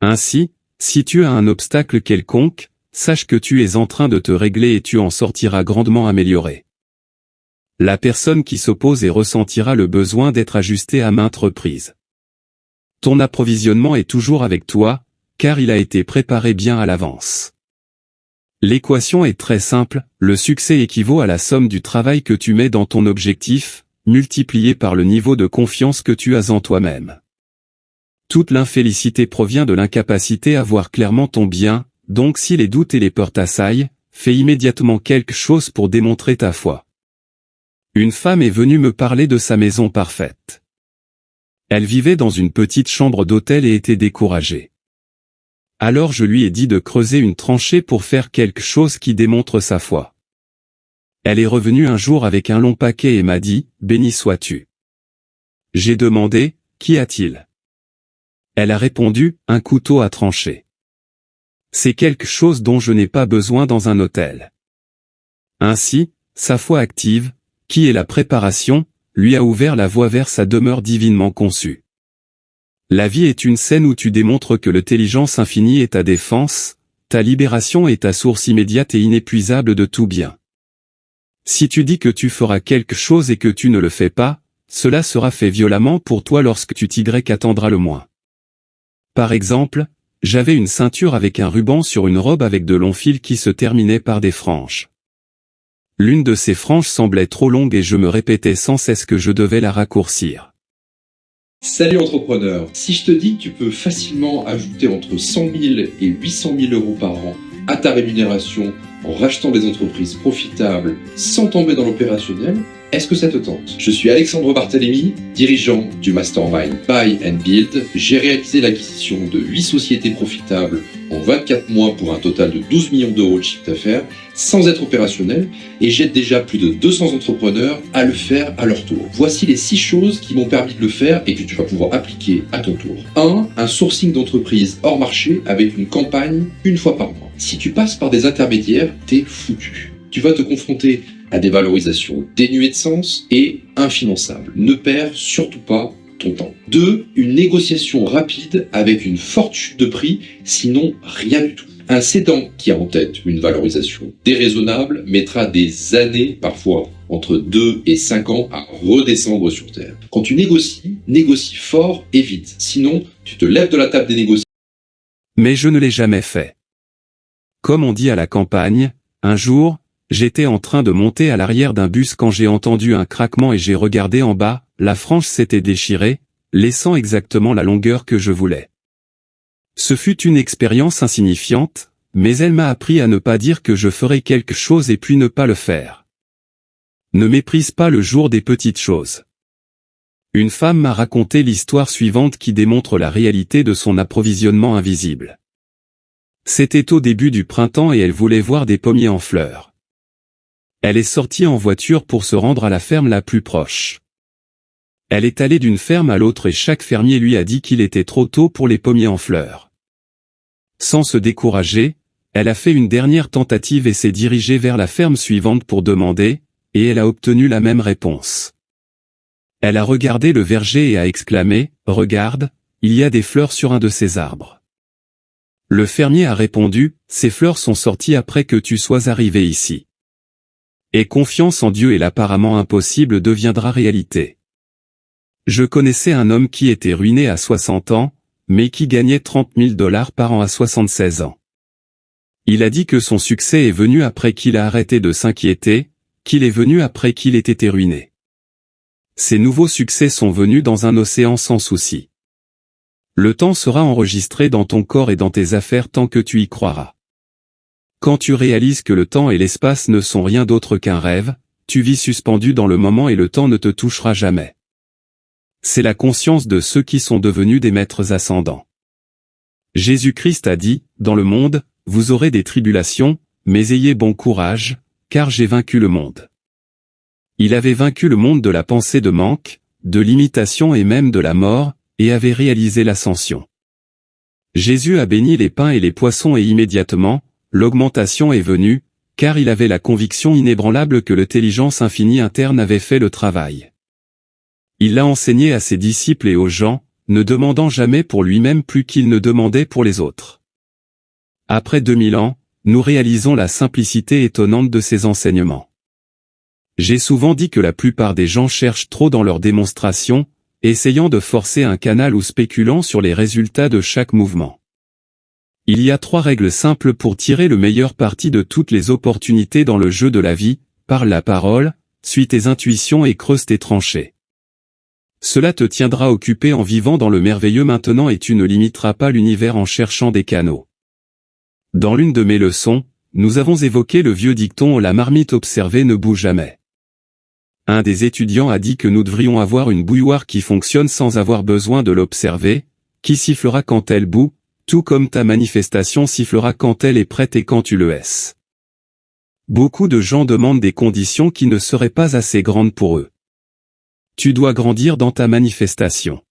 Ainsi, si tu as un obstacle quelconque, sache que tu es en train de te régler et tu en sortiras grandement amélioré. La personne qui s'oppose et ressentira le besoin d'être ajustée à maintes reprises. Ton approvisionnement est toujours avec toi, car il a été préparé bien à l'avance. L'équation est très simple, le succès équivaut à la somme du travail que tu mets dans ton objectif, multiplié par le niveau de confiance que tu as en toi-même. Toute l'infélicité provient de l'incapacité à voir clairement ton bien, donc si les doutes et les peurs t'assaillent, fais immédiatement quelque chose pour démontrer ta foi. Une femme est venue me parler de sa maison parfaite. Elle vivait dans une petite chambre d'hôtel et était découragée. Alors je lui ai dit de creuser une tranchée pour faire quelque chose qui démontre sa foi. Elle est revenue un jour avec un long paquet et m'a dit « Béni sois-tu ». J'ai demandé « Qu'y a-t-il » Elle a répondu « Un couteau à trancher ». C'est quelque chose dont je n'ai pas besoin dans un hôtel. Ainsi, sa foi active, qui est la préparation, lui a ouvert la voie vers sa demeure divinement conçue. La vie est une scène où tu démontres que l'intelligence infinie est ta défense, ta libération est ta source immédiate et inépuisable de tout bien. Si tu dis que tu feras quelque chose et que tu ne le fais pas, cela sera fait violemment pour toi lorsque tu attendras le moins. Par exemple, j'avais une ceinture avec un ruban sur une robe avec de longs fils qui se terminaient par des franges. L'une de ces franges semblait trop longue et je me répétais sans cesse que je devais la raccourcir. Salut entrepreneur, si je te dis que tu peux facilement ajouter entre 100 000 et 800 000 euros par an à ta rémunération en rachetant des entreprises profitables sans tomber dans l'opérationnel, est-ce que ça te tente? Je suis Alexandre Barthélémy, dirigeant du Mastermind Buy and Build. J'ai réalisé l'acquisition de 8 sociétés profitables en 24 mois pour un total de 12 millions d'euros de chiffre d'affaires sans être opérationnel et j'aide déjà plus de 200 entrepreneurs à le faire à leur tour. Voici les 6 choses qui m'ont permis de le faire et que tu vas pouvoir appliquer à ton tour. 1. Un sourcing d'entreprise hors marché avec une campagne une fois par mois. Si tu passes par des intermédiaires, t'es foutu. Tu vas te confronter à des valorisations dénuées de sens et infinançables. Ne perds surtout pas ton temps. 2. Une négociation rapide avec une forte chute de prix, sinon rien du tout. Un cédant qui a en tête une valorisation déraisonnable mettra des années, parfois entre 2 et 5 ans, à redescendre sur terre. Quand tu négocie fort et vite, sinon tu te lèves de la table des négociations. Mais je ne l'ai jamais fait. Comme on dit à la campagne, un jour, j'étais en train de monter à l'arrière d'un bus quand j'ai entendu un craquement et j'ai regardé en bas, la frange s'était déchirée, laissant exactement la longueur que je voulais. Ce fut une expérience insignifiante, mais elle m'a appris à ne pas dire que je ferais quelque chose et puis ne pas le faire. Ne méprise pas le jour des petites choses. Une femme m'a raconté l'histoire suivante qui démontre la réalité de son approvisionnement invisible. C'était au début du printemps et elle voulait voir des pommiers en fleurs. Elle est sortie en voiture pour se rendre à la ferme la plus proche. Elle est allée d'une ferme à l'autre et chaque fermier lui a dit qu'il était trop tôt pour les pommiers en fleurs. Sans se décourager, elle a fait une dernière tentative et s'est dirigée vers la ferme suivante pour demander, et elle a obtenu la même réponse. Elle a regardé le verger et a exclamé « Regarde, il y a des fleurs sur un de ces arbres. » Le fermier a répondu « Ces fleurs sont sorties après que tu sois arrivé ici. » Et confiance en Dieu et l'apparemment impossible deviendra réalité. Je connaissais un homme qui était ruiné à 60 ans, mais qui gagnait $30 000 par an à 76 ans. Il a dit que son succès est venu après qu'il a arrêté de s'inquiéter, qu'il est venu après qu'il ait été ruiné. Ces nouveaux succès sont venus dans un océan sans souci. Le temps sera enregistré dans ton corps et dans tes affaires tant que tu y croiras. Quand tu réalises que le temps et l'espace ne sont rien d'autre qu'un rêve, tu vis suspendu dans le moment et le temps ne te touchera jamais. C'est la conscience de ceux qui sont devenus des maîtres ascendants. Jésus-Christ a dit, « Dans le monde, vous aurez des tribulations, mais ayez bon courage, car j'ai vaincu le monde. » Il avait vaincu le monde de la pensée de manque, de l'imitation et même de la mort, et avait réalisé l'ascension. Jésus a béni les pains et les poissons et immédiatement, l'augmentation est venue, car il avait la conviction inébranlable que l'intelligence infinie interne avait fait le travail. Il l'a enseigné à ses disciples et aux gens, ne demandant jamais pour lui-même plus qu'il ne demandait pour les autres. Après 2000 ans, nous réalisons la simplicité étonnante de ces enseignements. J'ai souvent dit que la plupart des gens cherchent trop dans leurs démonstrations, essayant de forcer un canal ou spéculant sur les résultats de chaque mouvement. Il y a 3 règles simples pour tirer le meilleur parti de toutes les opportunités dans le jeu de la vie: parle la parole, suis tes intuitions et creuse tes tranchées. Cela te tiendra occupé en vivant dans le merveilleux maintenant et tu ne limiteras pas l'univers en cherchant des canaux. Dans l'une de mes leçons, nous avons évoqué le vieux dicton « la marmite observée ne bout jamais ». Un des étudiants a dit que nous devrions avoir une bouilloire qui fonctionne sans avoir besoin de l'observer, qui sifflera quand elle bout, tout comme ta manifestation sifflera quand elle est prête et quand tu le es. Beaucoup de gens demandent des conditions qui ne seraient pas assez grandes pour eux. Tu dois grandir dans ta manifestation.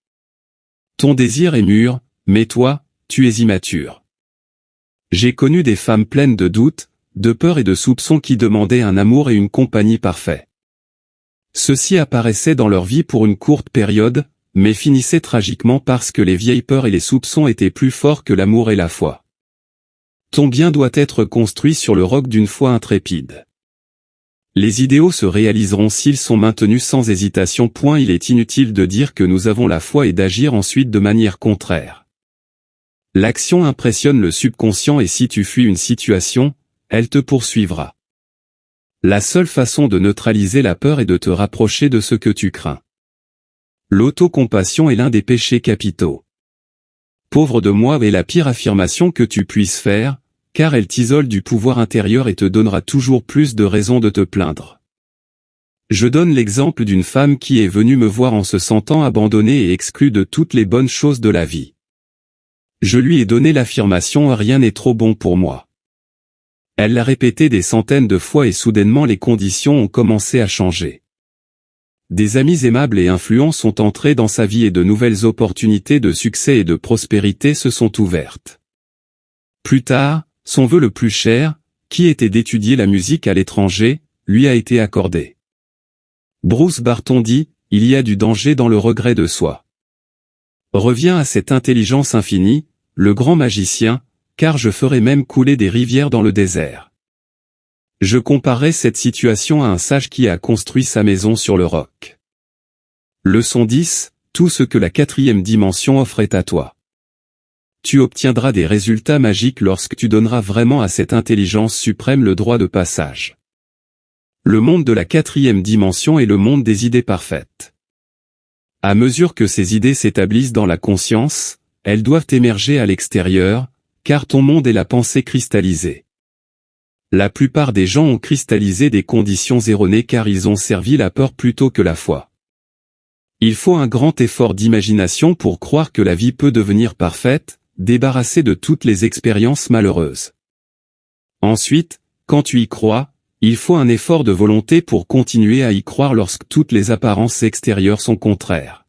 Ton désir est mûr, mais toi, tu es immature. J'ai connu des femmes pleines de doutes, de peur et de soupçons qui demandaient un amour et une compagnie parfaits. Ceux-ci apparaissaient dans leur vie pour une courte période, mais finissaient tragiquement parce que les vieilles peurs et les soupçons étaient plus forts que l'amour et la foi. Ton bien doit être construit sur le roc d'une foi intrépide. Les idéaux se réaliseront s'ils sont maintenus sans hésitation. Il est inutile de dire que nous avons la foi et d'agir ensuite de manière contraire. L'action impressionne le subconscient et si tu fuis une situation, elle te poursuivra. La seule façon de neutraliser la peur est de te rapprocher de ce que tu crains. L'autocompassion est l'un des péchés capitaux. Pauvre de moi est la pire affirmation que tu puisses faire, car elle t'isole du pouvoir intérieur et te donnera toujours plus de raisons de te plaindre. Je donne l'exemple d'une femme qui est venue me voir en se sentant abandonnée et exclue de toutes les bonnes choses de la vie. Je lui ai donné l'affirmation « rien n'est trop bon pour moi ». Elle l'a répété des centaines de fois et soudainement les conditions ont commencé à changer. Des amis aimables et influents sont entrés dans sa vie et de nouvelles opportunités de succès et de prospérité se sont ouvertes. Plus tard, son vœu le plus cher, qui était d'étudier la musique à l'étranger, lui a été accordé. Bruce Barton dit, il y a du danger dans le regret de soi. Reviens à cette intelligence infinie, le grand magicien, car je ferai même couler des rivières dans le désert. Je comparerai cette situation à un sage qui a construit sa maison sur le roc. Leçon 10, tout ce que la 4e dimension offre est à toi. Tu obtiendras des résultats magiques lorsque tu donneras vraiment à cette intelligence suprême le droit de passage. Le monde de la 4e dimension est le monde des idées parfaites. À mesure que ces idées s'établissent dans la conscience, elles doivent émerger à l'extérieur, car ton monde est la pensée cristallisée. La plupart des gens ont cristallisé des conditions erronées car ils ont servi la peur plutôt que la foi. Il faut un grand effort d'imagination pour croire que la vie peut devenir parfaite, débarrassée de toutes les expériences malheureuses. Ensuite, quand tu y crois, il faut un effort de volonté pour continuer à y croire lorsque toutes les apparences extérieures sont contraires.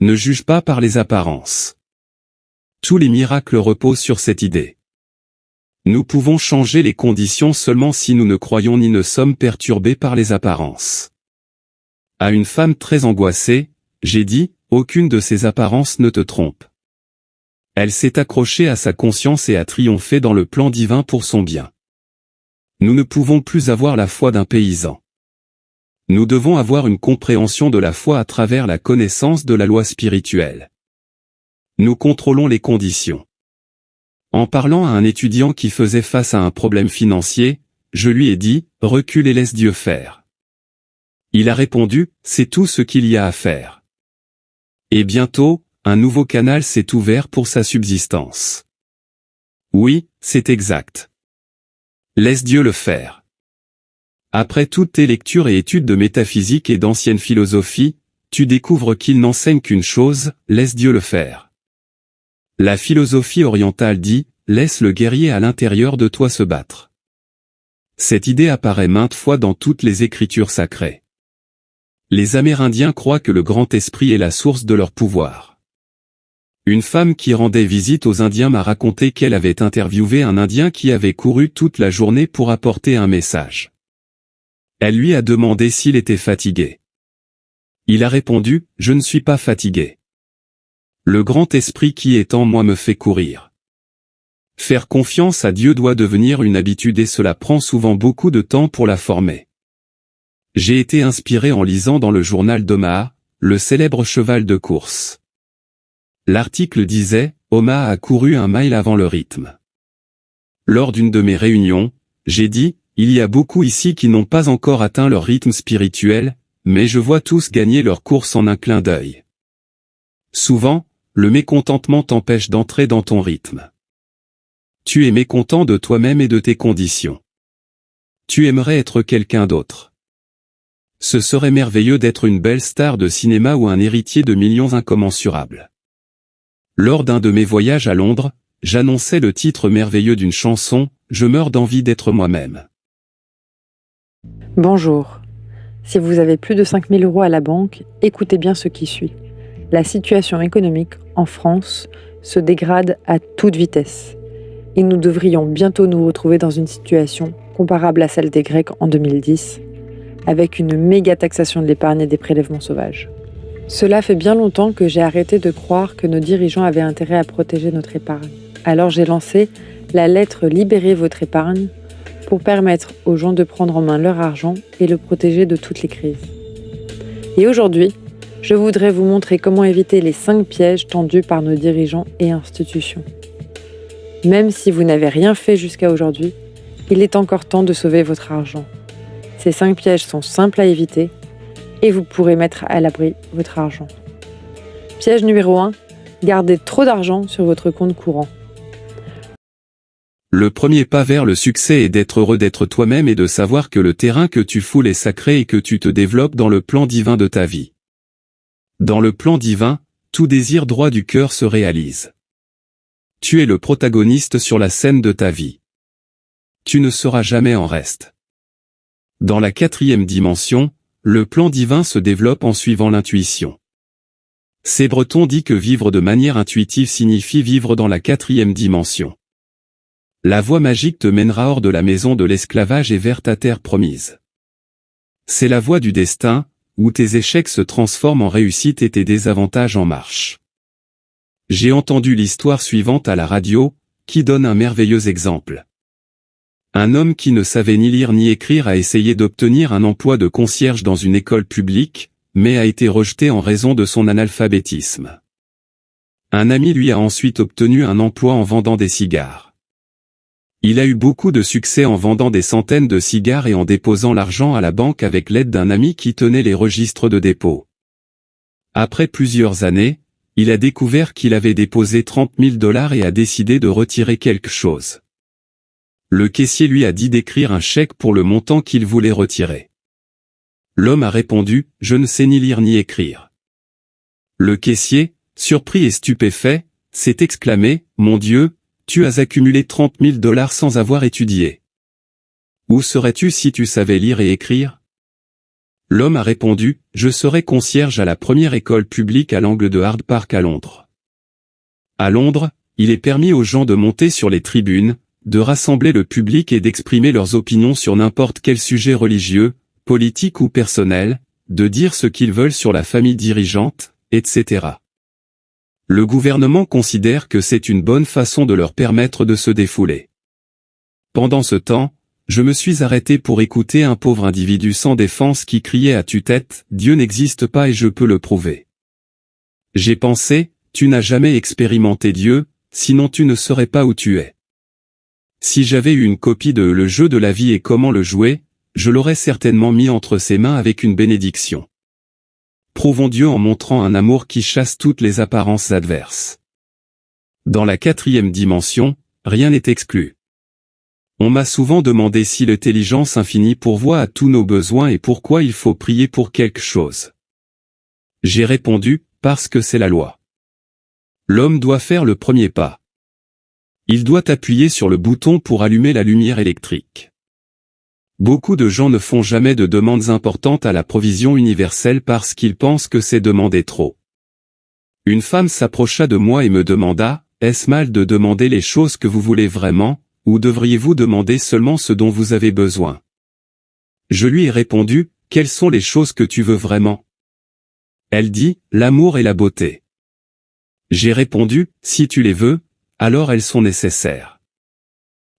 Ne juge pas par les apparences. Tous les miracles reposent sur cette idée. Nous pouvons changer les conditions seulement si nous ne croyons ni ne sommes perturbés par les apparences. À une femme très angoissée, j'ai dit, aucune de ces apparences ne te trompe. Elle s'est accrochée à sa conscience et a triomphé dans le plan divin pour son bien. Nous ne pouvons plus avoir la foi d'un paysan. Nous devons avoir une compréhension de la foi à travers la connaissance de la loi spirituelle. Nous contrôlons les conditions. En parlant à un étudiant qui faisait face à un problème financier, je lui ai dit, recule et laisse Dieu faire. Il a répondu, c'est tout ce qu'il y a à faire. Et bientôt, un nouveau canal s'est ouvert pour sa subsistance. Oui, c'est exact. Laisse Dieu le faire. Après toutes tes lectures et études de métaphysique et d'ancienne philosophie, tu découvres qu'il n'enseigne qu'une chose, laisse Dieu le faire. La philosophie orientale dit, laisse le guerrier à l'intérieur de toi se battre. Cette idée apparaît maintes fois dans toutes les écritures sacrées. Les Amérindiens croient que le grand esprit est la source de leur pouvoir. Une femme qui rendait visite aux Indiens m'a raconté qu'elle avait interviewé un Indien qui avait couru toute la journée pour apporter un message. Elle lui a demandé s'il était fatigué. Il a répondu, « Je ne suis pas fatigué. Le grand esprit qui est en moi me fait courir. » Faire confiance à Dieu doit devenir une habitude et cela prend souvent beaucoup de temps pour la former. J'ai été inspiré en lisant dans le journal d'Omaha, le célèbre cheval de course. L'article disait, Omaha a couru 1 mile avant le rythme. Lors d'une de mes réunions, j'ai dit, il y a beaucoup ici qui n'ont pas encore atteint leur rythme spirituel, mais je vois tous gagner leur course en un clin d'œil. Souvent, le mécontentement t'empêche d'entrer dans ton rythme. Tu es mécontent de toi-même et de tes conditions. Tu aimerais être quelqu'un d'autre. Ce serait merveilleux d'être une belle star de cinéma ou un héritier de millions incommensurables. Lors d'un de mes voyages à Londres, j'annonçais le titre merveilleux d'une chanson, « Je meurs d'envie d'être moi-même ». Bonjour. Si vous avez plus de 5 000 € à la banque, écoutez bien ce qui suit. La situation économique en France se dégrade à toute vitesse. Et nous devrions bientôt nous retrouver dans une situation comparable à celle des Grecs en 2010, avec une méga taxation de l'épargne et des prélèvements sauvages. Cela fait bien longtemps que j'ai arrêté de croire que nos dirigeants avaient intérêt à protéger notre épargne. Alors j'ai lancé la lettre « Libérez votre épargne » pour permettre aux gens de prendre en main leur argent et le protéger de toutes les crises. Et aujourd'hui, je voudrais vous montrer comment éviter les 5 pièges tendus par nos dirigeants et institutions. Même si vous n'avez rien fait jusqu'à aujourd'hui, il est encore temps de sauver votre argent. Ces 5 pièges sont simples à éviter et vous pourrez mettre à l'abri votre argent. Piège numéro 1, gardez trop d'argent sur votre compte courant. Le premier pas vers le succès est d'être heureux d'être toi-même et de savoir que le terrain que tu foules est sacré et que tu te développes dans le plan divin de ta vie. Dans le plan divin, tout désir droit du cœur se réalise. Tu es le protagoniste sur la scène de ta vie. Tu ne seras jamais en reste. Dans la 4e dimension, le plan divin se développe en suivant l'intuition. C. Breton dit que vivre de manière intuitive signifie vivre dans la 4e dimension. La voie magique te mènera hors de la maison de l'esclavage et vers ta terre promise. C'est la voie du destin, où tes échecs se transforment en réussite et tes désavantages en marche. J'ai entendu l'histoire suivante à la radio, qui donne un merveilleux exemple. Un homme qui ne savait ni lire ni écrire a essayé d'obtenir un emploi de concierge dans une école publique, mais a été rejeté en raison de son analphabétisme. Un ami lui a ensuite obtenu un emploi en vendant des cigares. Il a eu beaucoup de succès en vendant des centaines de cigares et en déposant l'argent à la banque avec l'aide d'un ami qui tenait les registres de dépôt. Après plusieurs années, il a découvert qu'il avait déposé 30 000 $ et a décidé de retirer quelque chose. Le caissier lui a dit d'écrire un chèque pour le montant qu'il voulait retirer. L'homme a répondu, « Je ne sais ni lire ni écrire ». Le caissier, surpris et stupéfait, s'est exclamé, « Mon Dieu, tu as accumulé 30 000 $ sans avoir étudié. Où serais-tu si tu savais lire et écrire ?» L'homme a répondu, « Je serai concierge à la première école publique à l'angle de Hyde Park à Londres. » À Londres, il est permis aux gens de monter sur les tribunes, de rassembler le public et d'exprimer leurs opinions sur n'importe quel sujet religieux, politique ou personnel, de dire ce qu'ils veulent sur la famille dirigeante, etc. Le gouvernement considère que c'est une bonne façon de leur permettre de se défouler. Pendant ce temps, je me suis arrêté pour écouter un pauvre individu sans défense qui criait à tue-tête « Dieu n'existe pas et je peux le prouver ». J'ai pensé, tu n'as jamais expérimenté Dieu, sinon tu ne saurais pas où tu es. Si j'avais eu une copie de Le jeu de la vie et comment le jouer, je l'aurais certainement mis entre ses mains avec une bénédiction. Prouvons Dieu en montrant un amour qui chasse toutes les apparences adverses. Dans la 4e dimension, rien n'est exclu. On m'a souvent demandé si l'intelligence infinie pourvoit à tous nos besoins et pourquoi il faut prier pour quelque chose. J'ai répondu, parce que c'est la loi. L'homme doit faire le premier pas. Il doit appuyer sur le bouton pour allumer la lumière électrique. Beaucoup de gens ne font jamais de demandes importantes à la provision universelle parce qu'ils pensent que c'est demander trop. Une femme s'approcha de moi et me demanda, « Est-ce mal de demander les choses que vous voulez vraiment, ou devriez-vous demander seulement ce dont vous avez besoin ?» Je lui ai répondu, « Quelles sont les choses que tu veux vraiment ?» Elle dit, « L'amour et la beauté. » J'ai répondu, « Si tu les veux, alors elles sont nécessaires.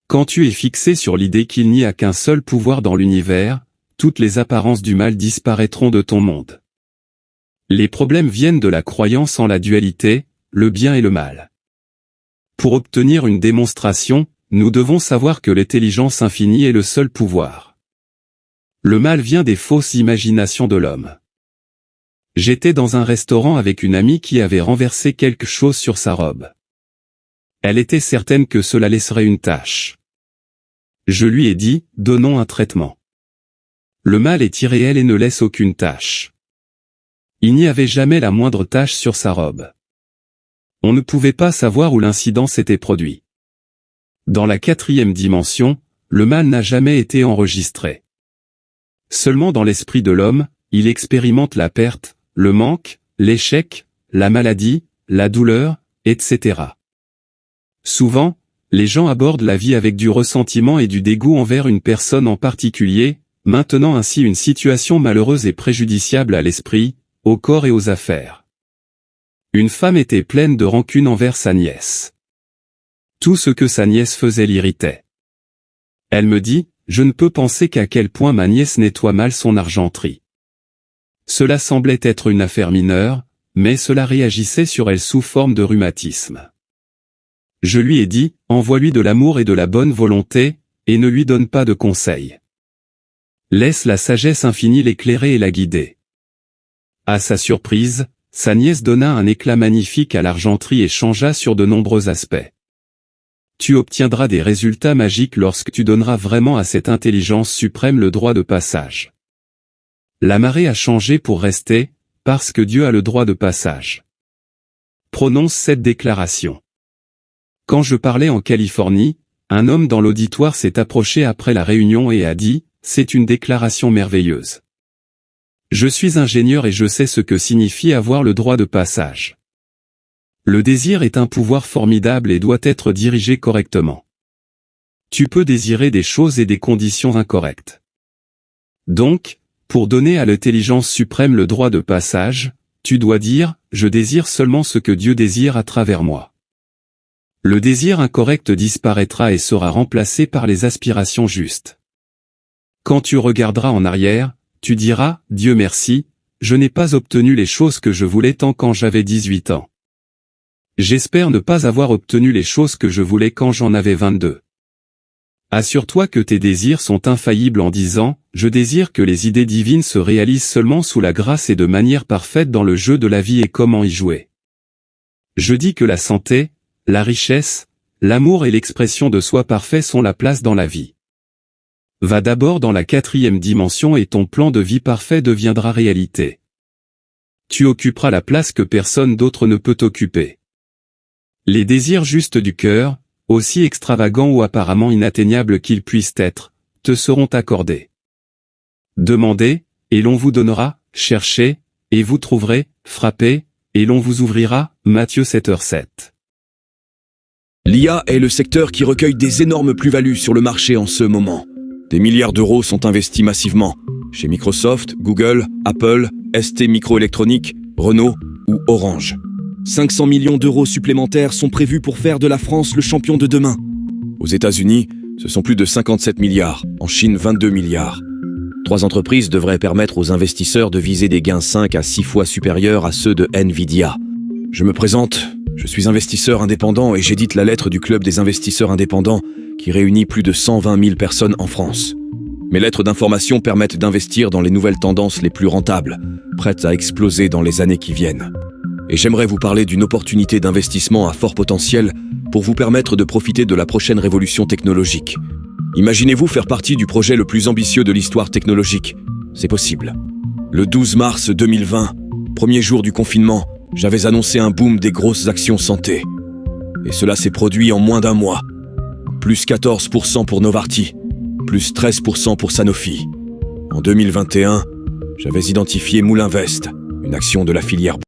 Quand tu es fixé sur l'idée qu'il n'y a qu'un seul pouvoir dans l'univers, toutes les apparences du mal disparaîtront de ton monde. Les problèmes viennent de la croyance en la dualité, le bien et le mal. Pour obtenir une démonstration, nous devons savoir que l'intelligence infinie est le seul pouvoir. Le mal vient des fausses imaginations de l'homme. J'étais dans un restaurant avec une amie qui avait renversé quelque chose sur sa robe. Elle était certaine que cela laisserait une tache. Je lui ai dit, donnons un traitement. Le mal est irréel et ne laisse aucune tache. Il n'y avait jamais la moindre tache sur sa robe. On ne pouvait pas savoir où l'incident s'était produit. Dans la 4e dimension, le mal n'a jamais été enregistré. Seulement dans l'esprit de l'homme, il expérimente la perte, le manque, l'échec, la maladie, la douleur, etc. Souvent, les gens abordent la vie avec du ressentiment et du dégoût envers une personne en particulier, maintenant ainsi une situation malheureuse et préjudiciable à l'esprit, au corps et aux affaires. Une femme était pleine de rancune envers sa nièce. Tout ce que sa nièce faisait l'irritait. Elle me dit, « Je ne peux penser qu'à quel point ma nièce nettoie mal son argenterie. » Cela semblait être une affaire mineure, mais cela réagissait sur elle sous forme de rhumatisme. Je lui ai dit, envoie-lui de l'amour et de la bonne volonté, et ne lui donne pas de conseils. Laisse la sagesse infinie l'éclairer et la guider. À sa surprise, sa nièce donna un éclat magnifique à l'argenterie et changea sur de nombreux aspects. Tu obtiendras des résultats magiques lorsque tu donneras vraiment à cette intelligence suprême le droit de passage. La marée a changé pour rester, parce que Dieu a le droit de passage. Prononce cette déclaration. Quand je parlais en Californie, un homme dans l'auditoire s'est approché après la réunion et a dit, « C'est une déclaration merveilleuse. Je suis ingénieur et je sais ce que signifie avoir le droit de passage. Le désir est un pouvoir formidable et doit être dirigé correctement. Tu peux désirer des choses et des conditions incorrectes. Donc, pour donner à l'intelligence suprême le droit de passage, tu dois dire, je désire seulement ce que Dieu désire à travers moi. Le désir incorrect disparaîtra et sera remplacé par les aspirations justes. Quand tu regarderas en arrière, tu diras, Dieu merci, je n'ai pas obtenu les choses que je voulais tant quand j'avais 18 ans. J'espère ne pas avoir obtenu les choses que je voulais quand j'en avais 22. Assure-toi que tes désirs sont infaillibles en disant, je désire que les idées divines se réalisent seulement sous la grâce et de manière parfaite dans le jeu de la vie et comment y jouer. Je dis que la santé, la richesse, l'amour et l'expression de soi parfait sont la place dans la vie. Va d'abord dans la 4e dimension et ton plan de vie parfait deviendra réalité. Tu occuperas la place que personne d'autre ne peut occuper. Les désirs justes du cœur, aussi extravagants ou apparemment inatteignables qu'ils puissent être, te seront accordés. Demandez, et l'on vous donnera, cherchez, et vous trouverez, frappez, et l'on vous ouvrira, Matthieu 7h7. L'IA est le secteur qui recueille des énormes plus-values sur le marché en ce moment. Des milliards d'euros sont investis massivement, chez Microsoft, Google, Apple, ST Microélectronique, Renault ou Orange. 500 millions d'euros supplémentaires sont prévus pour faire de la France le champion de demain. Aux États-Unis, ce sont plus de 57 milliards, en Chine 22 milliards. 3 entreprises devraient permettre aux investisseurs de viser des gains 5 à 6 fois supérieurs à ceux de Nvidia. Je me présente, je suis investisseur indépendant et j'édite la lettre du Club des investisseurs indépendants qui réunit plus de 120 000 personnes en France. Mes lettres d'information permettent d'investir dans les nouvelles tendances les plus rentables, prêtes à exploser dans les années qui viennent. Et j'aimerais vous parler d'une opportunité d'investissement à fort potentiel pour vous permettre de profiter de la prochaine révolution technologique. Imaginez-vous faire partie du projet le plus ambitieux de l'histoire technologique. C'est possible. Le 12 mars 2020, premier jour du confinement, j'avais annoncé un boom des grosses actions santé. Et cela s'est produit en moins d'un mois. Plus 14% pour Novartis, plus 13% pour Sanofi. En 2021, j'avais identifié Moulinvest, une action de la filière bois.